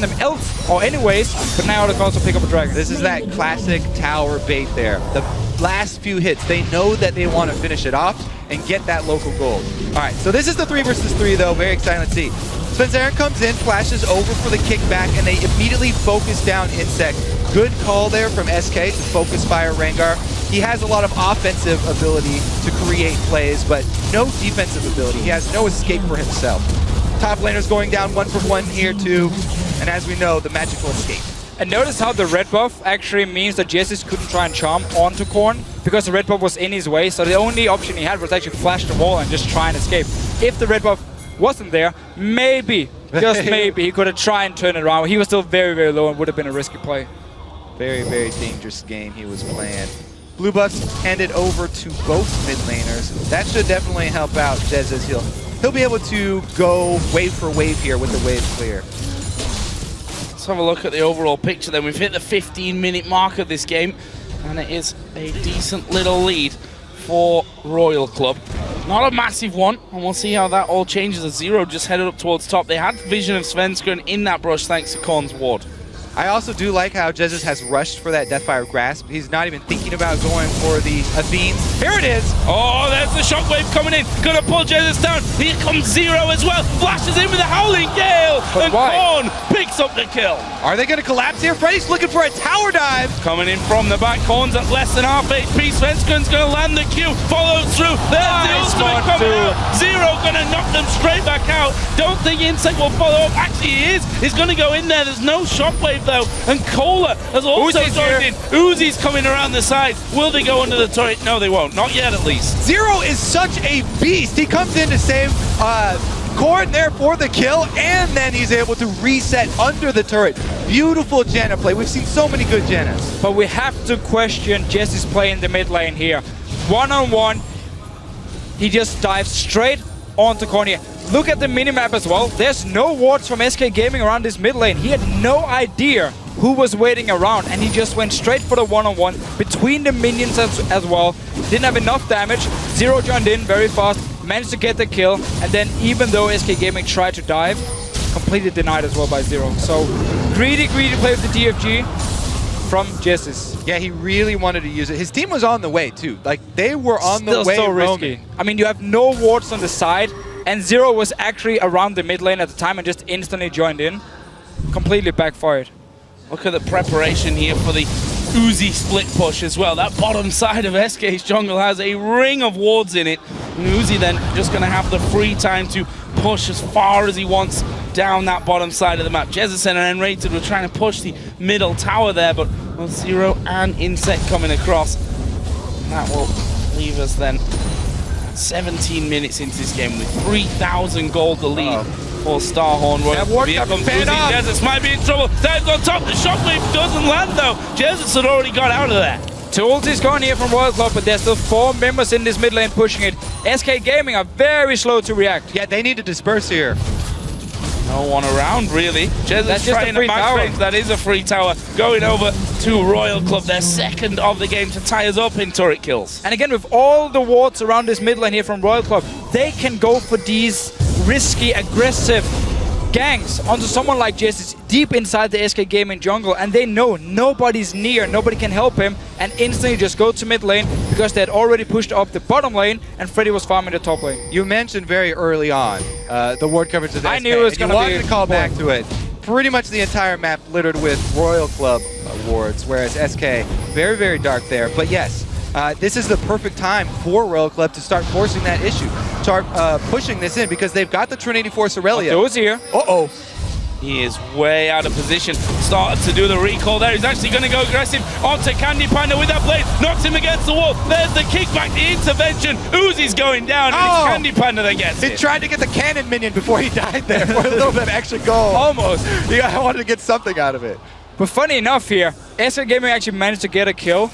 them else or anyways, but now they can also pick up a dragon. This is that classic tower bait there. The last few hits. They know that they want to finish it off and get that local gold. All right, so this is the 3 versus 3 though. Very exciting. Let's see. Spencer comes in, flashes over for the kickback, and they immediately focus down Insect. Good call there from SK to focus fire Rengar. He has a lot of offensive ability to create plays, but no defensive ability. He has no escape for himself. Top laner's going down 1 for 1 here too, and as we know, the magical escape. And notice how the red buff actually means that Jesus couldn't try and charm onto Korn because the red buff was in his way, so the only option he had was actually flash the wall and just try and escape. If the red buff wasn't there, maybe, just maybe, he could have tried and turn it around. He was still very, very low and would have been a risky play. Very, very dangerous game he was playing. Blue buffs handed over to both mid laners. That should definitely help out Jesus. He'll be able to go wave for wave here with the wave clear. Let's have a look at the overall picture then. We've hit the 15-minute mark of this game, and it is a decent little lead for Royal Club. Not a massive one, and we'll see how that all changes as Zero just headed up towards top. They had vision of Svenskeren in that brush thanks to Korn's ward. I also do like how Jesus has rushed for that Deathfire Grasp. He's not even thinking about going for the Athenes. Here it is! Oh, there's the shockwave coming in. Gonna pull Jesus down. Here comes Zero as well. Flashes in with a Howling Gale. And Korn picks up the kill. Are they gonna collapse here? Freddy's looking for a tower dive. Coming in from the back. Korn's at less than half HP. Svenskeren's gonna land the Q. Follows through. There's the ultimate coming out. Zero gonna knock them straight back out. Don't think Insect will follow up. Actually, he is. He's gonna go in there. There's no shockwave though, and Cola has also joined in. Uzi's coming around the side. Will they go under the turret? No, they won't. Not yet, at least. Zero is such a beast. He comes in to save Korn there for the kill, and then he's able to reset under the turret. Beautiful Janna play. We've seen so many good Jannas. But we have to question Jesse's play in the mid lane here. One-on-one, he just dives straight onto Korn here. Look at the minimap as well. There's no wards from SK Gaming around this mid lane. He had no idea who was waiting around, and he just went straight for the one-on-one between the minions as well. Didn't have enough damage. Zero joined in very fast, managed to get the kill, and then even though SK Gaming tried to dive, completely denied as well by Zero. So greedy play with the DFG from Jesus. Yeah, he really wanted to use it. His team was on the way too. Like, they were on the way. Still so risky. I mean, you have no wards on the side, and Zero was actually around the mid lane at the time and just instantly joined in. Completely backfired. Look at the preparation here for the Uzi split push as well. That bottom side of SK's jungle has a ring of wards in it. And Uzi then just going to have the free time to push as far as he wants down that bottom side of the map. Jezison and Enrated were trying to push the middle tower there, but well, Zero and Insect coming across. And that will leave us then 17 minutes into this game with 3,000 gold to lead. For Starhorn. Here comes Uzi. Jesus might be in trouble. Dives on top. The shockwave doesn't land though. Jesus had already got out of there. Two ultis gone here from Royal Club, but there's still 4 members in this mid lane pushing it. SK Gaming are very slow to react. Yeah, they need to disperse here. No one around really. Jesus trying to max range. That is a free tower. Going over to Royal Club, their second of the game to tie us up in turret kills. And again, with all the wards around this mid lane here from Royal Club, they can go for these risky, aggressive ganks onto someone like Jesus deep inside the SK Gaming jungle, and they know nobody's near, nobody can help him, and instantly just go to mid lane because they had already pushed up the bottom lane and Freddy was farming the top lane. You mentioned very early on the ward coverage of the SK. I knew it was going to be. You wanted to call back to it. Pretty much the entire map littered with Royal Club wards, whereas SK, very, very dark there. But yes, this is the perfect time for Royal Club to start forcing that issue. Start pushing this in because they've got the Trinity Force Aurelia. Those here. Uh-oh. He is way out of position. Started to do the recall there. He's actually going to go aggressive onto Candy Panda with that blade. Knocks him against the wall. There's the kickback, the intervention. Uzi's going down, and it's Candy Panda that gets it. He tried to get the cannon minion before he died there for a little bit extra gold. Almost. Yeah, I wanted to get something out of it. But funny enough here, SK Gaming actually managed to get a kill.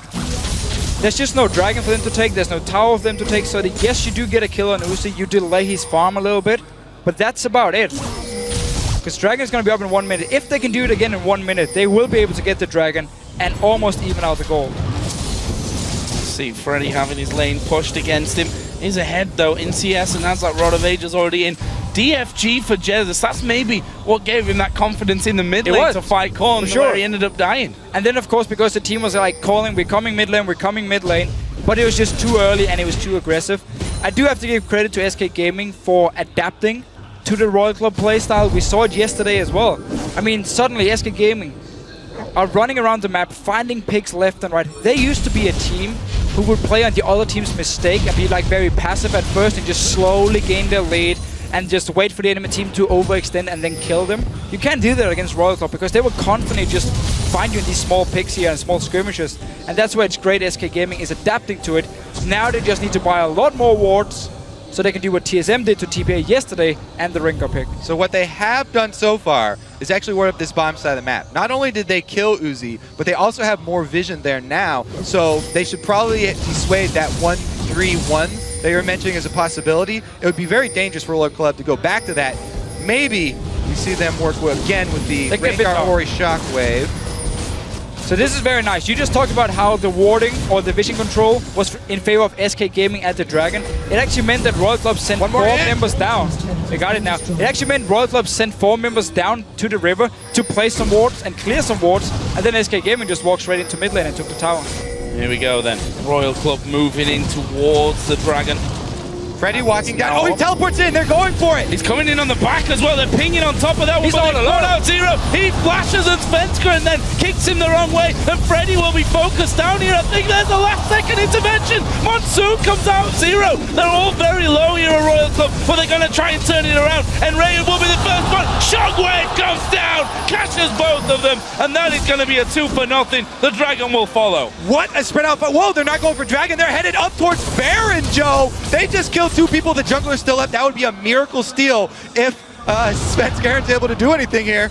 There's just no dragon for them to take. There's no tower for them to take. So yes, you do get a kill on Uzi. You delay his farm a little bit. But that's about it. Because dragon is going to be up in 1 minute. If they can do it again in 1 minute, they will be able to get the dragon and almost even out the gold. See Freddy having his lane pushed against him. He's ahead though in CS and has that Rod of Ages already in. DFG for Jesus. That's maybe what gave him that confidence in the mid lane to fight Korn, where he ended up dying. And then, of course, because the team was like calling, we're coming mid lane, but it was just too early and it was too aggressive. I do have to give credit to SK Gaming for adapting to the Royal Club playstyle. We saw it yesterday as well. I mean, suddenly SK Gaming are running around the map, finding picks left and right. They used to be a team who would play on the other team's mistake and be like very passive at first and just slowly gain their lead and just wait for the enemy team to overextend and then kill them. You can't do that against Royal Club because they will constantly just find you in these small picks here and small skirmishes. And that's where it's great SK Gaming is adapting to it. Now they just need to buy a lot more wards so they can do what TSM did to TPA yesterday and the Ringo pick. So what they have done so far is actually ward up this bottom side of the map. Not only did they kill Uzi, but they also have more vision there now. So they should probably be swayed that 1-3-1 that you're mentioning as a possibility. It would be very dangerous for Royal Club to go back to that. Maybe we see them work again with the Rengar Ori Shockwave. So this is very nice. You just talked about how the warding or the vision control was in favor of SK Gaming at the Dragon. It actually meant that Royal Club sent 4 members down. They got it now. It actually meant Royal Club sent 4 members down to the river to place some wards and clear some wards, and then SK Gaming just walked straight into mid lane and took the tower. Here we go then. Royal Club moving in towards the Dragon. Freddy walking down. Oh, he teleports in. They're going for it. He's coming in on the back as well. They're pinging on top of that one. He's all alone. Out Zero. He flashes at Svenska and then kicks him the wrong way. And Freddy will be focused down here. I think there's the last second intervention. Monsoon comes out. Zero. They're all very low here at Royal Club, but they're going to try and turn it around. And Rayen will be the first one. Shockwave comes down. Catches both of them. And that is going to be a 2-0. The Dragon will follow. What a spread out. Whoa, they're not going for Dragon. They're headed up towards Baron, Joe. They just killed 2 people. The jungler is still up. That would be a miracle steal if Svenska aren't able to do anything here.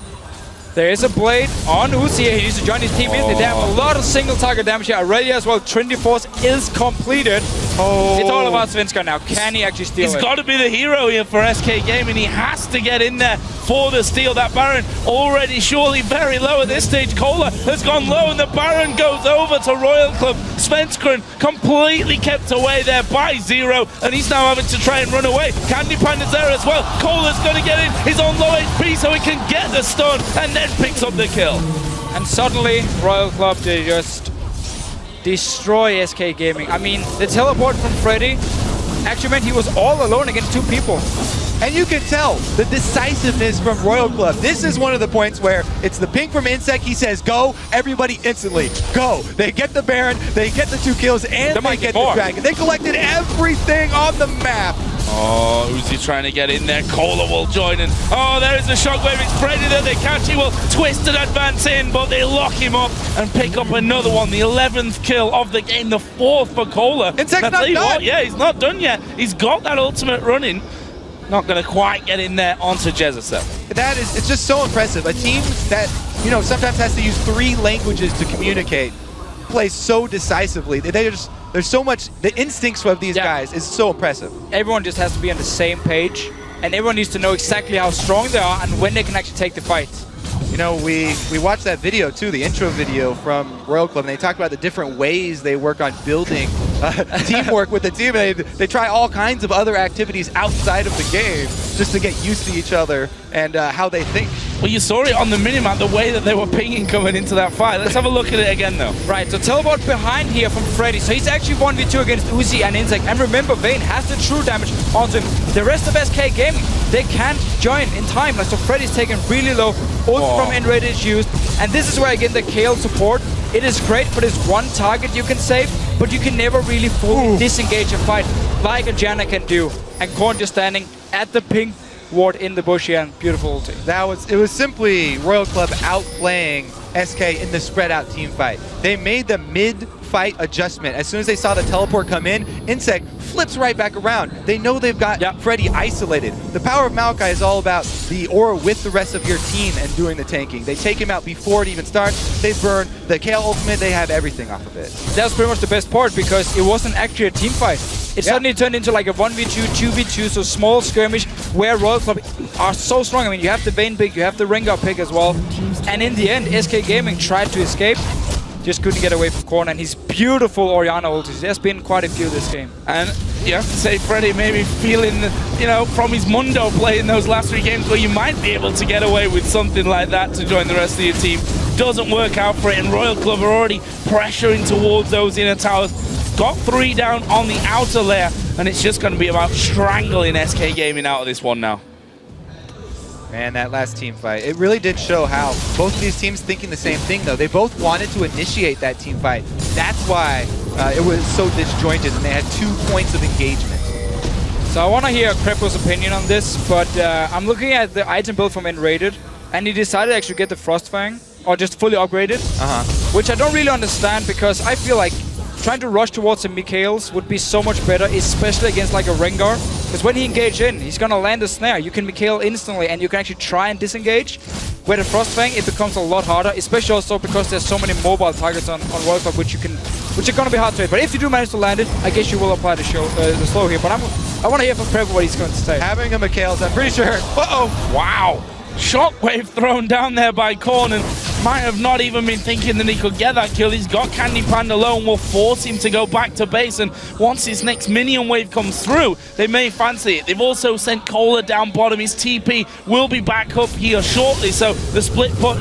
There is a blade on Uzi. He needs to join his team in. They have a lot of single target damage here already as well. Trinity Force is completed. It's all about Svenska now. Can he actually steal it? He's got to be the hero here for SK Gaming. He has to get in there for the steal. That Baron already surely very low at this stage. Cola has gone low and the Baron goes over to Royal Club. Svenska completely kept away there by Zero, and he's now having to try and run away. Candy Panda's there as well. Cola's going to get in. He's on low HP so he can get the stun and then picks up the kill. And suddenly Royal Club, they just destroy SK Gaming. I mean, the teleport from Freddy actually meant he was all alone against 2 people. And you can tell the decisiveness from Royal Club. This is one of the points where it's the ping from Insect. He says, go, everybody instantly, go. They get the Baron, they get the 2 kills, and they get the Dragon. They collected everything on the map. Oh, Uzi trying to get in there. Cola will join in. Oh, there is the Shockwave. It's Freddy there. They catch him. Will twist and advance in, but they lock him up and pick up another one. The 11th kill of the game, the 4th for Cola. Insect's not done. What, yeah, he's not done yet. He's got that ultimate running. Not going to quite get in there onto Jesus though. It's just so impressive. A team that, sometimes has to use 3 languages to communicate plays so decisively. There's so much, the instincts of these guys is so impressive. Everyone just has to be on the same page, and everyone needs to know exactly how strong they are and when they can actually take the fight. We watched that video too, the intro video from Royal Club, and they talked about the different ways they work on building teamwork with the team. And they try all kinds of other activities outside of the game just to get used to each other and how they think. Well, you saw it on the minimap, the way that they were pinging coming into that fight. Let's have a look at it again, though. Right, so teleport behind here from Freddy. So he's actually 1v2 against Uzi and Insect. And remember, Vayne has the true damage onto him. The rest of SK Gaming, they can't join in time. So Freddy's taken really low. Ult from Enrated is used. And this is where, again, the KO support. It is great for this one target you can save, but you can never really fully disengage a fight like a Janna can do. And Korn just standing at the pink ward in the bush here, and beautiful ulti. It was simply Royal Club outplaying SK in the spread out team fight. They made the mid-fight adjustment. As soon as they saw the teleport come in, Insect flips right back around. They know they've got Freddy isolated. The power of Maokai is all about the aura with the rest of your team and doing the tanking. They take him out before it even starts. They burn the KO ultimate. They have everything off of it. That's pretty much the best part, because it wasn't actually a team fight. It suddenly turned into like a 1v2, 2v2, so small skirmish where Royal Club are so strong. I mean, you have the Vayne pick, you have the Rengar pick as well. And in the end, SK Gaming tried to escape, just couldn't get away from Korn, and his beautiful Orianna ultis. There's been quite a few this game. And you have to say, Freddy maybe feeling, from his Mundo play in those last 3 games where you might be able to get away with something like that to join the rest of your team. Doesn't work out for it, and Royal Club are already pressuring towards those inner towers. Got 3 down on the outer layer, and it's just going to be about strangling SK Gaming out of this one now. Man, that last team fight, it really did show how both of these teams thinking the same thing, though. They both wanted to initiate that team fight. That's why it was so disjointed, and they had 2 points of engagement. So I want to hear Krepo's opinion on this, but I'm looking at the item build from N-Rated, and he decided to actually get the Frostfang, or just fully upgraded, which I don't really understand, because I feel like trying to rush towards a Mikhail's would be so much better, especially against like a Rengar. Because when he engages in, he's gonna land a snare. You can Mikhail instantly, and you can actually try and disengage. Where the Frostfang, it becomes a lot harder, especially also because there's so many mobile targets on World Cup, which are gonna be hard to hit. But if you do manage to land it, I guess you will apply the slow here. But I want to hear from Krepo what he's going to say. Having a Mikhail's, I'm pretty sure. Wow! Shockwave thrown down there by Korn, and might have not even been thinking that he could get that kill. He's got Candy Panda low and will force him to go back to base, and once his next minion wave comes through, they may fancy it. They've also sent Kohler down bottom. His TP will be back up here shortly, so the split push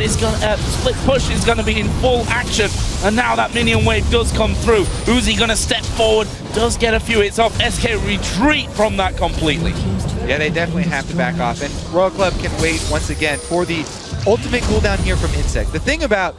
is going to be in full action, and now that minion wave does come through. Uzi going to step forward, does get a few hits off. SK retreat from that completely. Yeah, they definitely have to back off, and Royal Club can wait once again for the ultimate cooldown here from Insect. The thing about,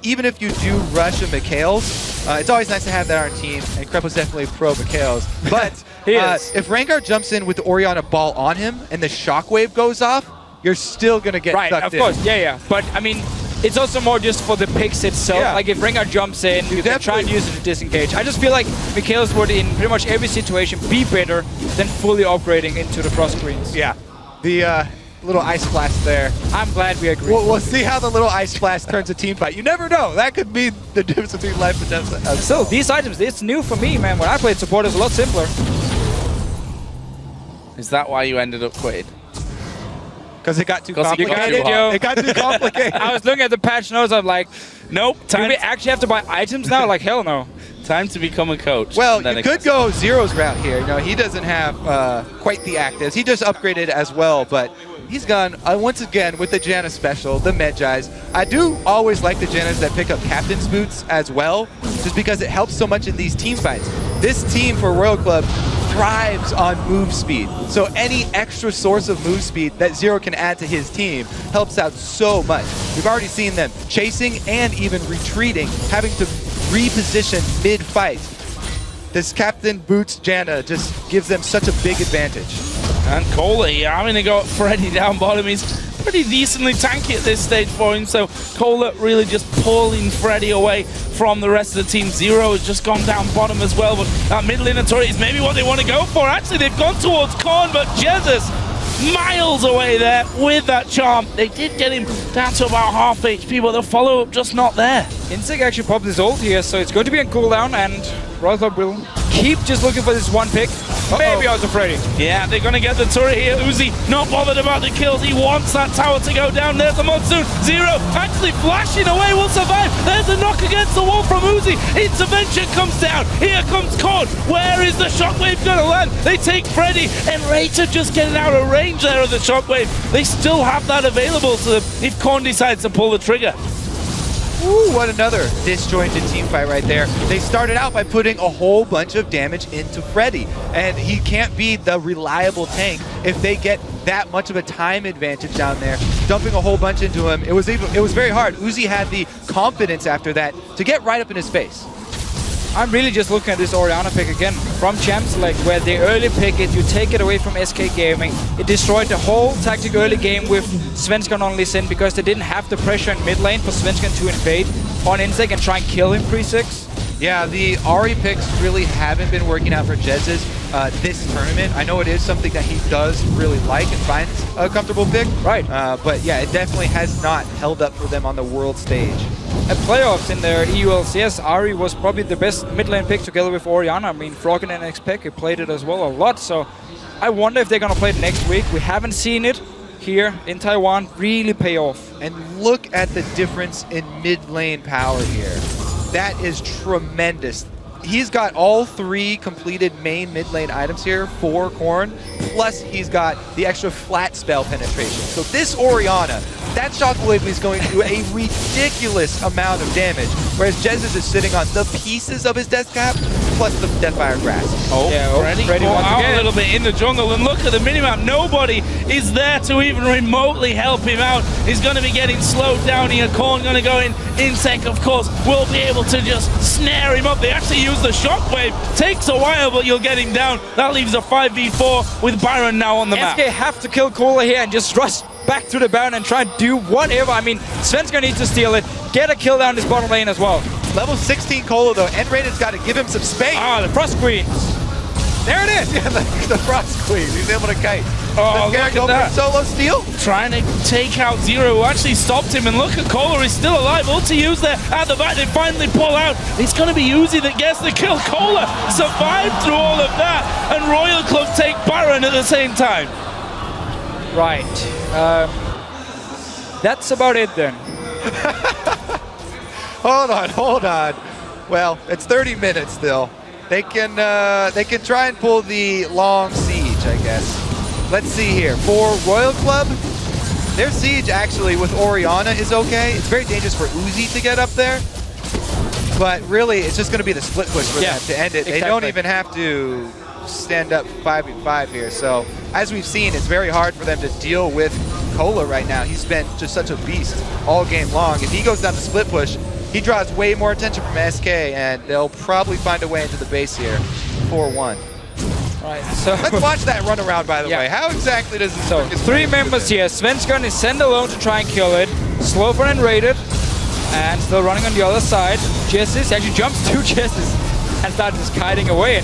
even if you do rush a Mikhail's, it's always nice to have that on our team, and Krepo's definitely pro Mikhail's, but if Rengar jumps in with the Orianna ball on him and the shockwave goes off, you're still going to get sucked in. Of course, yeah. But, I mean, it's also more just for the picks itself. Yeah. Like, if Rengar jumps in, you can try and use it to disengage. I just feel like Mikhail's would, in pretty much every situation, be better than fully upgrading into the Frost Greens. Yeah. The little ice blast there. I'm glad we agree. We'll see how the little ice blast turns a team fight. You never know. That could be the difference between life and death. Still, these items, it's new for me, man. When I played support, it was a lot simpler. Is that why you ended up quitting? Because it got too complicated. It got too complicated. I was looking at the patch notes. I'm like, nope. Do we actually have to buy items now? Like, hell no. Time to become a coach. Well, you could go Zero's route here. You know, he doesn't have quite the actives. He just upgraded as well, but he's gone once again with the Janna special, the Medjais. I do always like the Jannas that pick up Captain's Boots as well, just because it helps so much in these team fights. This team for Royal Club thrives on move speed. So any extra source of move speed that Zero can add to his team helps out so much. We've already seen them chasing and even retreating, having to reposition mid-fight. This Captain Boots Janna just gives them such a big advantage. And Kohler here having to go at Freddy down bottom. He's pretty decently tanky at this stage for him, so Kohler really just pulling Freddy away from the rest of the team. Zero has just gone down bottom as well, but that middle inner turret is maybe what they want to go for. Actually, they've gone towards Korn, but Jesus miles away there with that charm. They did get him down to about half HP, but the follow-up just not there. Insect actually popped his ult here, so it's going to be on cooldown, and Royal Club will keep just looking for this one pick. Maybe I was afraid. Yeah, they're going to get the turret here. Uzi not bothered about the kills. He wants that tower to go down. There's the monsoon. Zero actually flashing away, will survive. There's a knock against the wall from Uzi. Intervention comes down. Here comes Korn. Where is the shockwave going to land? They take Freddy, and Raider just getting out of range there of the shockwave. They still have that available to them if Korn decides to pull the trigger. Ooh, what another disjointed team fight right there. They started out by putting a whole bunch of damage into Freddy, and he can't be the reliable tank if they get that much of a time advantage down there. Dumping a whole bunch into him, it was very hard. Uzi had the confidence after that to get right up in his face. I'm really just looking at this Orianna pick again from Champs Select, where the early pick, if you take it away from SK Gaming, it destroyed the whole tactic early game with Svenskan on Lee Sin, because they didn't have the pressure in mid lane for Svenskan to invade on Insect and try and kill him pre-6. Yeah, the Ahri picks really haven't been working out for Jez's this tournament. I know it is something that he does really like and finds a comfortable pick. Right. But yeah, it definitely has not held up for them on the world stage. At playoffs in their EULCS, Ahri was probably the best mid lane pick together with Orianna. I mean, Froggen and XPEC played it as well a lot, so I wonder if they're going to play it next week. We haven't seen it here in Taiwan really pay off. And look at the difference in mid lane power here. That is tremendous. He's got all 3 completed main mid lane items here for Korn, plus he's got the extra flat spell penetration. So this Orianna, that Shockwave is going to do a ridiculous amount of damage, whereas Jesus is sitting on the pieces of his death cap plus the Deathfire Grasp. Oh, Yeah, Freddy caught out a little bit in the jungle, and look at the minimap. Nobody is there to even remotely help him out. He's going to be getting slowed down here. Korn going to go in. Insect, of course, will be able to just snare him up. They actually use the Shockwave. Takes a while, but you'll get him down. That leaves a 5v4 with Byron now on the map. SK have to kill Cola here and just rush back to the Baron and try and do whatever. I mean, Svenska needs to steal it, get a kill down this bottom lane as well. Level 16 Cola though, N-Rated's got to give him some space. Ah, the Frost Queen. There it is. Yeah, the Frost Queen. He's able to kite. Oh, Does Garrett look go at for that. solo steal? Trying to take out Zero, who actually stopped him, and look at Kohler, he's still alive. Ulti used there at the back, they finally pull out. It's going to be Uzi that gets the kill. Kohler survived through all of that, and Royal Club take Baron at the same time. Right. That's about it then. Hold on. Well, it's 30 minutes still. They can try and pull the long siege, I guess. Let's see here. For Royal Club, their siege actually with Orianna is okay. It's very dangerous for Uzi to get up there. But really, it's just going to be the split push for them to end it. They don't even have to stand up 5v5 here. So, as we've seen, it's very hard for them to deal with Cola right now. He's been just such a beast all game long. If he goes down the split push, he draws way more attention from SK, and they'll probably find a way into the base here. 4-1. Right, so let's watch that run around, by the way. How exactly does this work? 3 members here. Svensson is sent alone to try and kill it. Sloper and Rated. And still running on the other side. Jesus actually jumps to Jesus and starts just kiting away.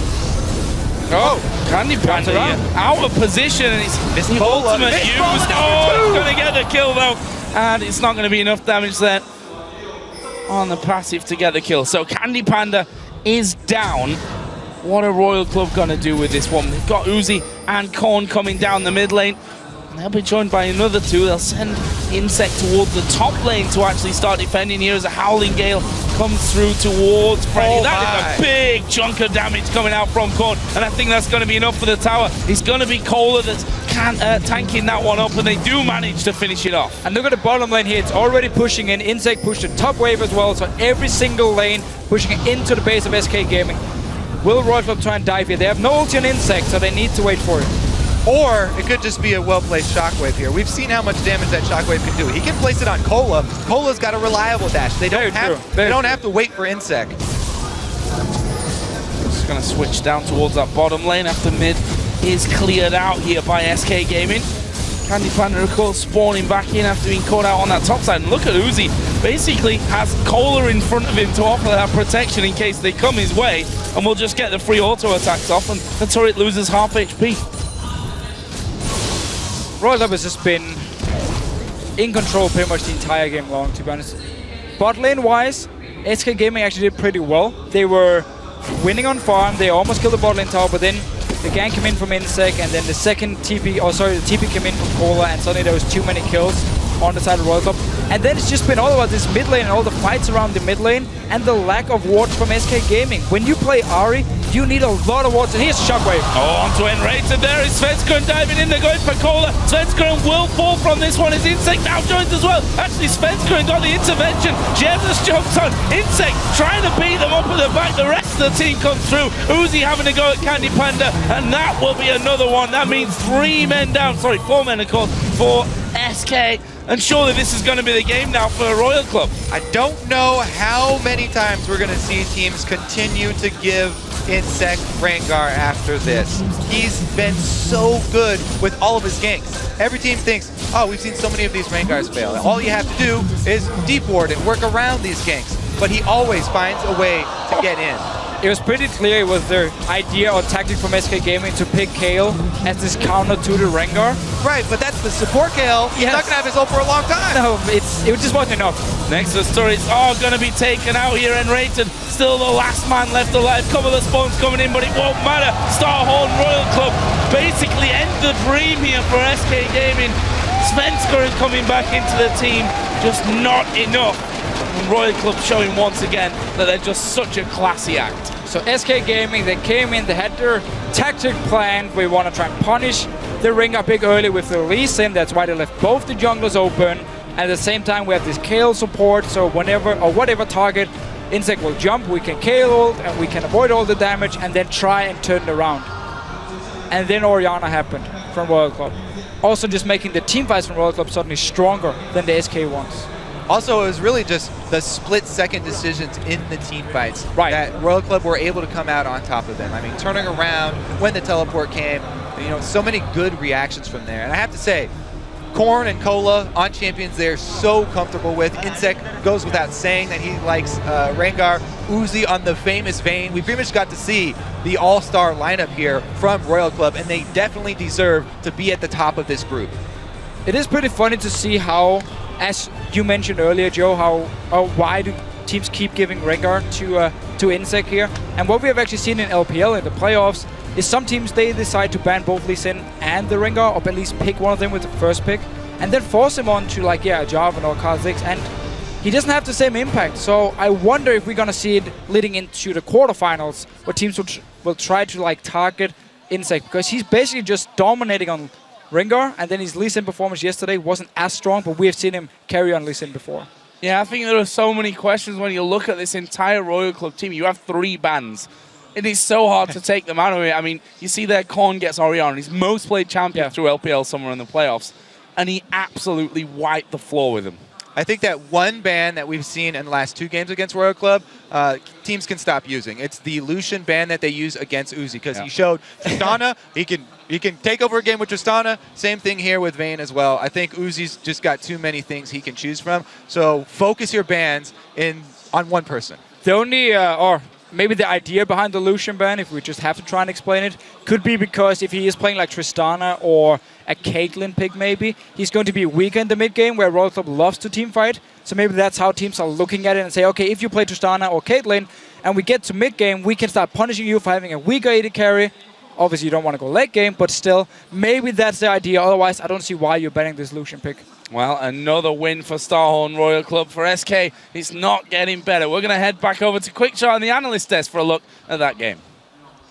Oh, Candy Panda out of position, and it's the ultimate used. Oh, it's going to get the kill though. And it's not going to be enough damage there on the passive to get the kill. So Candy Panda is down. What are Royal Club going to do with this one? They've got Uzi and Korn coming down the mid lane. And they'll be joined by another 2. They'll send Insect towards the top lane to actually start defending here as a Howling Gale comes through towards Freddy. That is a big chunk of damage coming out from Korn, and I think that's going to be enough for the tower. It's going to be Kohler that's tanking that one up, and they do manage to finish it off. And look at the bottom lane here. It's already pushing in. Insect pushed the top wave as well, so every single lane pushing into the base of SK Gaming. Will Royal Club try and dive here? They have no ulti on Insect, so they need to wait for it. Or it could just be a well-placed Shockwave here. We've seen how much damage that Shockwave can do. He can place it on Cola. Cola's got a reliable dash. They don't have to wait for Insect. Just going to switch down towards that bottom lane after mid is cleared out here by SK Gaming. Candy Panda, of course, spawning back in after being caught out on that top side. And look at Uzi. Basically has Cola in front of him to offer that protection in case they come his way. And we'll just get the free auto attacks off, and the turret loses half HP. Royal Club has just been in control pretty much the entire game long, to be honest. Bot lane wise, SK Gaming actually did pretty well. They were winning on farm, they almost killed the bot lane tower, but then the gank came in from Insect, and then the second TP, the TP came in from Cola, and suddenly there was too many kills on the side of Royal Club. And then it's just been all about this mid lane and all the fights around the mid lane and the lack of wards from SK Gaming. When you play Ahri, you need a lot of wards, and here's Shockwave. Oh, onto N-Rated there is Svenska diving in, they're going for Cola. Svenska will fall from this one as Insect now joins as well. Actually, Svenska got the intervention. Jesus jumps on. Insect trying to beat them up at the back. The rest of the team comes through. Uzi having to go at Candy Panda, and that will be another one. That means 4 men, of course, for SK. And surely this is going to be the game now for Royal Club. I don't know how many times we're going to see teams continue to give Insect Rengar after this. He's been so good with all of his ganks. Every team thinks, oh, we've seen so many of these Rengars fail. All you have to do is deep ward and work around these ganks. But he always finds a way to get in. It was pretty clear it was their idea or tactic from SK Gaming to pick Kayle as this counter to the Rengar. Right, but that's the support Kayle. He's not going to have his ult for a long time. No, it just wasn't enough. Nexus turrets are going to be taken out here and rated. Still the last man left alive. Couple of spawns coming in, but it won't matter. Starhorn Royal Club basically end the dream here for SK Gaming. Svenska is coming back into the team, just not enough And Royal Club showing once again that they're just such a classy act. So SK Gaming, they came in, they had their tactic plan. We want to try and punish the Rengar pick early with the Lee Sin. That's why they left both the junglers open. At the same time, we have this Kayle support, so whenever or whatever target Insect will jump, we can Kayle ult and we can avoid all the damage and then try and turn it around. And then Orianna happened from Royal Club. Also just making the team fights from Royal Club suddenly stronger than the SK ones. Also, it was really just the split-second decisions in the team fights that Royal Club were able to come out on top of them. I mean, turning around when the teleport came, you know, so many good reactions from there. And I have to say, Korn and Cola on champions they're so comfortable with. Insect goes without saying that he likes Rengar. Uzi on the famous Vayne. We pretty much got to see the all-star lineup here from Royal Club, and they definitely deserve to be at the top of this group. It is pretty funny to see how, as you mentioned earlier, Joe, why do teams keep giving Rengar to Insect here? And what we have actually seen in LPL in the playoffs is some teams, they decide to ban both Lee Sin and the Rengar, or at least pick one of them with the first pick, and then force him on to like, a Jarvan or Kha'Zix, and he doesn't have the same impact. So I wonder if we're gonna see it leading into the quarterfinals, where teams will try to like target Insect, because he's basically just dominating on Rengar, and then his Lee Sin performance yesterday wasn't as strong, but we have seen him carry on Lee Sin before. Yeah, I think there are so many questions when you look at this entire Royal Club team. You have 3 bans. It is so hard to take them out of it. I mean, you see there, Korn gets Orianna. He's most played champion through LPL somewhere in the playoffs, and he absolutely wiped the floor with him. I think that one ban that we've seen in the last 2 games against Royal Club, teams can stop using. It's the Lucian ban that they use against Uzi, because he showed Tristana, he can take over a game with Tristana. Same thing here with Vayne as well. I think Uzi's just got too many things he can choose from. So focus your bans on one person. The only, or maybe the idea behind the Lucian ban, if we just have to try and explain it, could be because if he is playing like Tristana or a Caitlyn pick maybe, he's going to be weaker in the mid game where Royal Club loves to team fight. So maybe that's how teams are looking at it and say, okay, if you play Tristana or Caitlyn and we get to mid game, we can start punishing you for having a weaker AD carry. Obviously you don't want to go late game, but still, maybe that's the idea. Otherwise, I don't see why you're banning this Lucian pick. Well, another win for Starhorn Royal Club. For SK, it's not getting better. We're going to head back over to Quickshot on the analyst desk for a look at that game.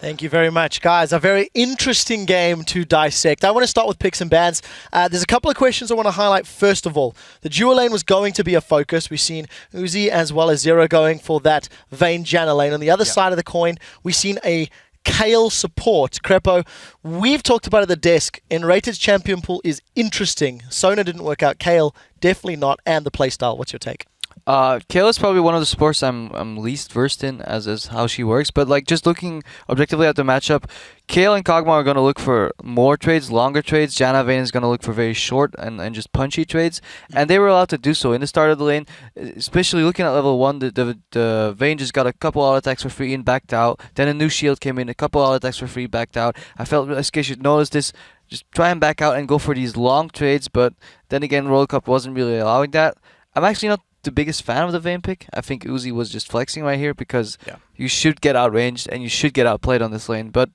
Thank you very much, guys. A very interesting game to dissect. I want to start with picks and bans. There's a couple of questions I want to highlight. First of all, the dual lane was going to be a focus. We've seen Uzi as well as Zero going for that Vayne Janna lane. On the other side of the coin, we've seen a Kayle support. Crepo, we've talked about it at the desk. Enrated's champion pool is interesting. Sona didn't work out. Kayle, definitely not. And the playstyle. What's your take? Kayle is probably one of the supports I'm least versed in as is how she works, but like just looking objectively at the matchup, Kayle and Kog'Maw are going to look for more trades, longer trades. Janna Vayne is going to look for very short and just punchy trades, and they were allowed to do so in the start of the lane. Especially looking at level 1, the Vayne just got a couple auto attacks for free and backed out. Then a new shield came in, a couple auto attacks for free, backed out. I felt SK should notice this, just try and back out and go for these long trades, but then again, World Cup wasn't really allowing that. I'm actually not the biggest fan of the Vayne pick. I think Uzi was just flexing right here because you should get outranged and you should get outplayed on this lane. But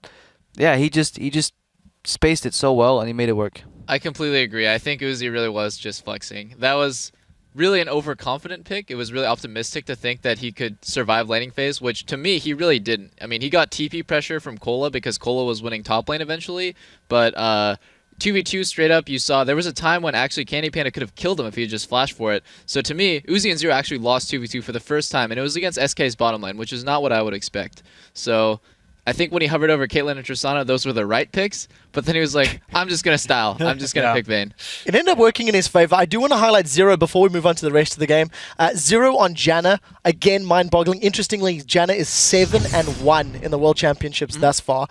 yeah, he just spaced it so well and he made it work. I completely agree. I think Uzi really was just flexing. That was really an overconfident pick. It was really optimistic to think that he could survive laning phase, which to me, he really didn't. I mean, he got TP pressure from Cola because Cola was winning top lane eventually, but 2v2 straight up, you saw there was a time when actually Candy Panda could have killed him if he had just flashed for it. So to me, Uzi and Zero actually lost 2v2 for the first time, and it was against SK's bottom lane, which is not what I would expect. So I think when he hovered over Caitlyn and Tristana, those were the right picks, but then he was like, I'm just going to style. I'm just going to pick Vayne. It ended up working in his favor. I do want to highlight Zero before we move on to the rest of the game. Zero on Janna, again, mind-boggling. Interestingly, Janna is 7-1 in the World Championships thus far.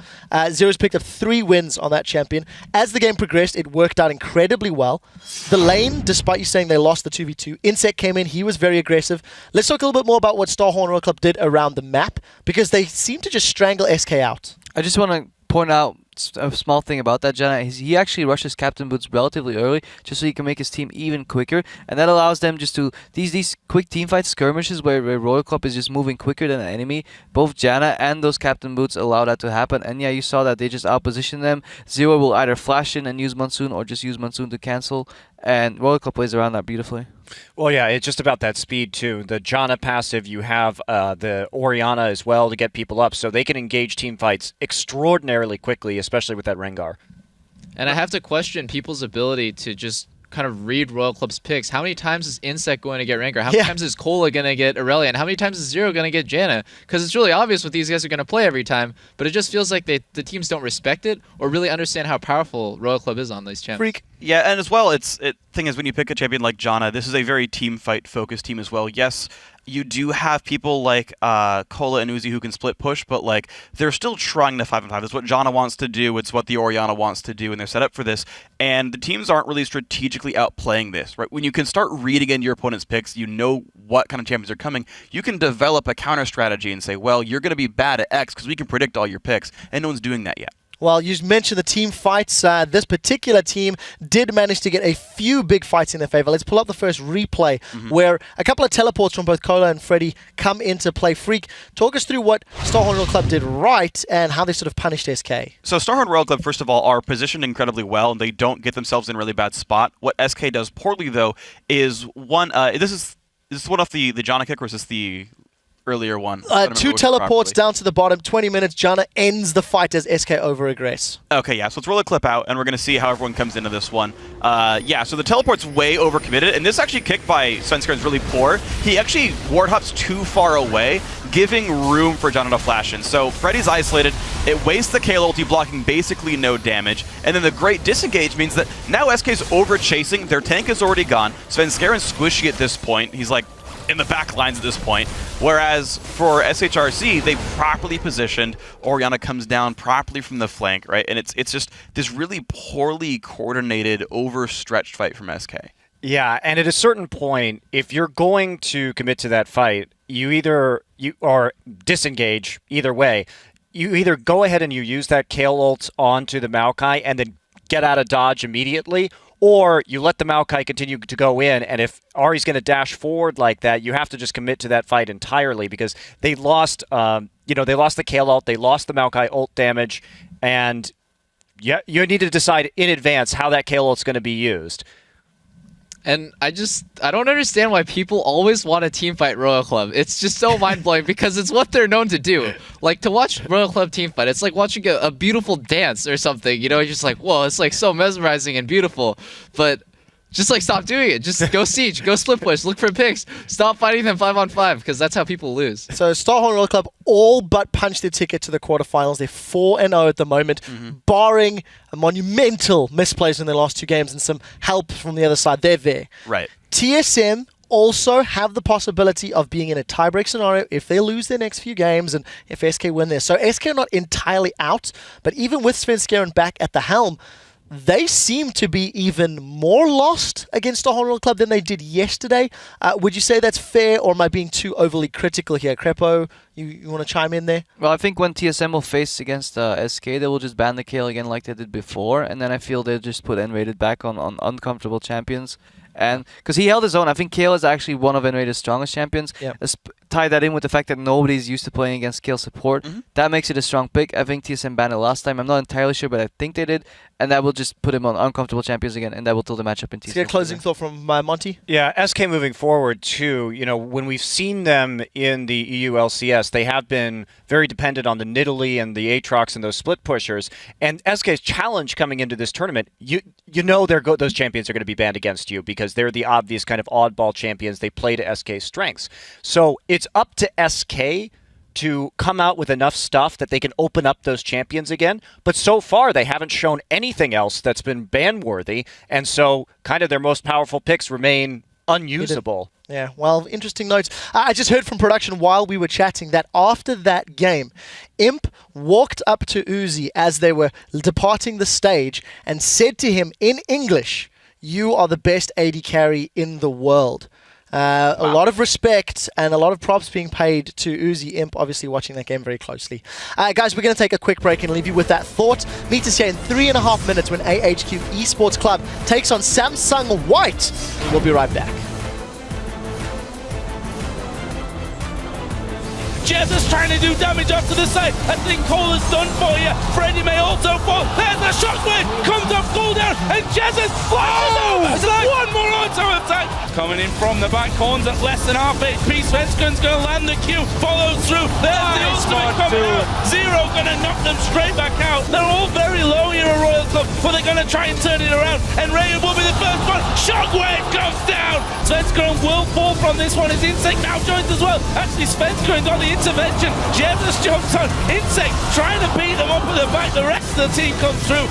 Zero's picked up 3 wins on that champion. As the game progressed, it worked out incredibly well. The lane, despite you saying they lost the 2v2, Insect came in, he was very aggressive. Let's talk a little bit more about what Starhorn Royal Club did around the map, because they seem to just strangle SK out. I just want to point out a small thing about that Janna. He actually rushes Captain Boots relatively early just so he can make his team even quicker, and that allows them just to these quick team fights, skirmishes where Royal Club is just moving quicker than the enemy. Both Janna and those Captain Boots allow that to happen, and yeah, you saw that they just outposition them. Zero will either flash in and use Monsoon or just use Monsoon to cancel, and Royal Club plays around that beautifully. Well, yeah, it's just about that speed, too. The Janna passive, you have the Orianna as well to get people up, so they can engage team fights extraordinarily quickly, especially with that Rengar. And I have to question people's ability to just kind of read Royal Club's picks. How many times is Insect going to get Rengar? How many times is Cola going to get Aurelia? And how many times is Zero going to get Janna? Because it's really obvious what these guys are going to play every time, but it just feels like the teams don't respect it or really understand how powerful Royal Club is on these champs. Freak. Yeah, and as well, thing is when you pick a champion like Janna, this is a very team fight focused team as well. Yes, you do have people like Cola and Uzi who can split push, but like they're still trying to 5-on-5. It's what Janna wants to do. It's what the Orianna wants to do, and they're set up for this. And the teams aren't really strategically outplaying this, right? When you can start reading into your opponent's picks, you know what kind of champions are coming. You can develop a counter strategy and say, well, you're going to be bad at X because we can predict all your picks, and no one's doing that yet. Well, you mentioned the team fights. This particular team did manage to get a few big fights in their favor. Let's pull up the first replay where a couple of teleports from both Cola and Freddy come into play. Freak, talk us through what Starhorn Royal Club did right and how they sort of punished SK. So Starhorn Royal Club, first of all, are positioned incredibly well, and they don't get themselves in a really bad spot. What SK does poorly, though, is one... Is this one off the Janna kick, or is this the... earlier one? Two teleports down to the bottom, 20 minutes. Janna ends the fight as SK over-aggress. Okay, yeah, so let's roll a clip out, and we're going to see how everyone comes into this one. Yeah, so the teleport's way overcommitted, and this actually kick by Svenskar is really poor. He actually ward hops too far away, giving room for Janna to flash in. So Freddy's isolated. It wastes the KL ulti, blocking basically no damage. And then the great disengage means that now SK's over-chasing. Their tank is already gone. Svenskaren's squishy at this point. He's like in the back lines at this point. Whereas for SHRC, they properly positioned. Orianna comes down properly from the flank, right? And it's just this really poorly coordinated, overstretched fight from SK. Yeah, and at a certain point, if you're going to commit to that fight, you or disengage either way. You either go ahead and you use that Kayle ult onto the Maokai and then get out of dodge immediately, or you let the Maokai continue to go in, and if Ahri's going to dash forward like that, you have to just commit to that fight entirely because they lost, they lost the Kayle ult, they lost the Maokai ult damage, and yeah, you need to decide in advance how that Kayle ult's going to be used. And I don't understand why people always want to teamfight Royal Club. It's just so mind-blowing because it's what they're known to do. Like, to watch Royal Club teamfight, it's like watching a beautiful dance or something. You know, you're just like, whoa, it's like so mesmerizing and beautiful. But just like stop doing it. Just go siege, go split push, look for picks. Stop fighting them 5-on-5 because that's how people lose. So Starhorn Royal Club all but punched their ticket to the quarterfinals. They're 4-0 at the moment, barring a monumental misplays in their last two games and some help from the other side. They're there. Right. TSM also have the possibility of being in a tiebreak scenario if they lose their next few games and if SK win there. So SK are not entirely out, but even with Svenskaren back at the helm, they seem to be even more lost against the Royal Club than they did yesterday. Would you say that's fair, or am I being too overly critical here? Crepo, you want to chime in there? Well, I think when TSM will face against SK, they will just ban the Kayle again like they did before, and then I feel they'll just put N-rated back on uncomfortable champions. And because he held his own, I think Kayle is actually one of N-rated's strongest champions. Yep. Tie that in with the fact that nobody's used to playing against Kayle support. That makes it a strong pick. I think TSM banned it last time. I'm not entirely sure, but I think they did. And that will just put him on uncomfortable champions again, and that will tilt the matchup in TSM. So closing thought from Monty? Yeah, SK moving forward too. You know, when we've seen them in the EU LCS, they have been very dependent on the Nidalee and the Aatrox and those split pushers. And SK's challenge coming into this tournament, you know those champions are going to be banned against you because they're the obvious kind of oddball champions. They play to SK's strengths. So it's up to SK to come out with enough stuff that they can open up those champions again. But so far, they haven't shown anything else that's been ban-worthy. And so kind of their most powerful picks remain unusable. Yeah, well, interesting notes. I just heard from production while we were chatting that after that game, Imp walked up to Uzi as they were departing the stage and said to him in English, "You are the best AD carry in the world." Wow. A lot of respect and a lot of props being paid to Uzi. Imp obviously watching that game very closely. Guys, we're going to take a quick break and leave you with that thought. Meet us here in 3.5 minutes when AHQ Esports Club takes on Samsung White. We'll be right back. Jez is trying to do damage off to the side. I think Cole is done for you. Freddy may also fall. There's the shockwave. Comes up, fall down, and Jez is flying. It's like one more on auto attack. Coming in from the back, Horns at less than half HP. Svenskern's going to land the Q, follows through. There's the ultimate coming out. Zero going to knock them straight back out. They're all very low here at Royal Club, but they're going to try and turn it around. And Rayan will be the first one. Shockwave goes down. Svenskern will fall from this one as Insect now joins as well. Actually, Svenskern got the intervention. Jesus jumps on Insect, trying to beat them up at the back. The rest of the team comes through.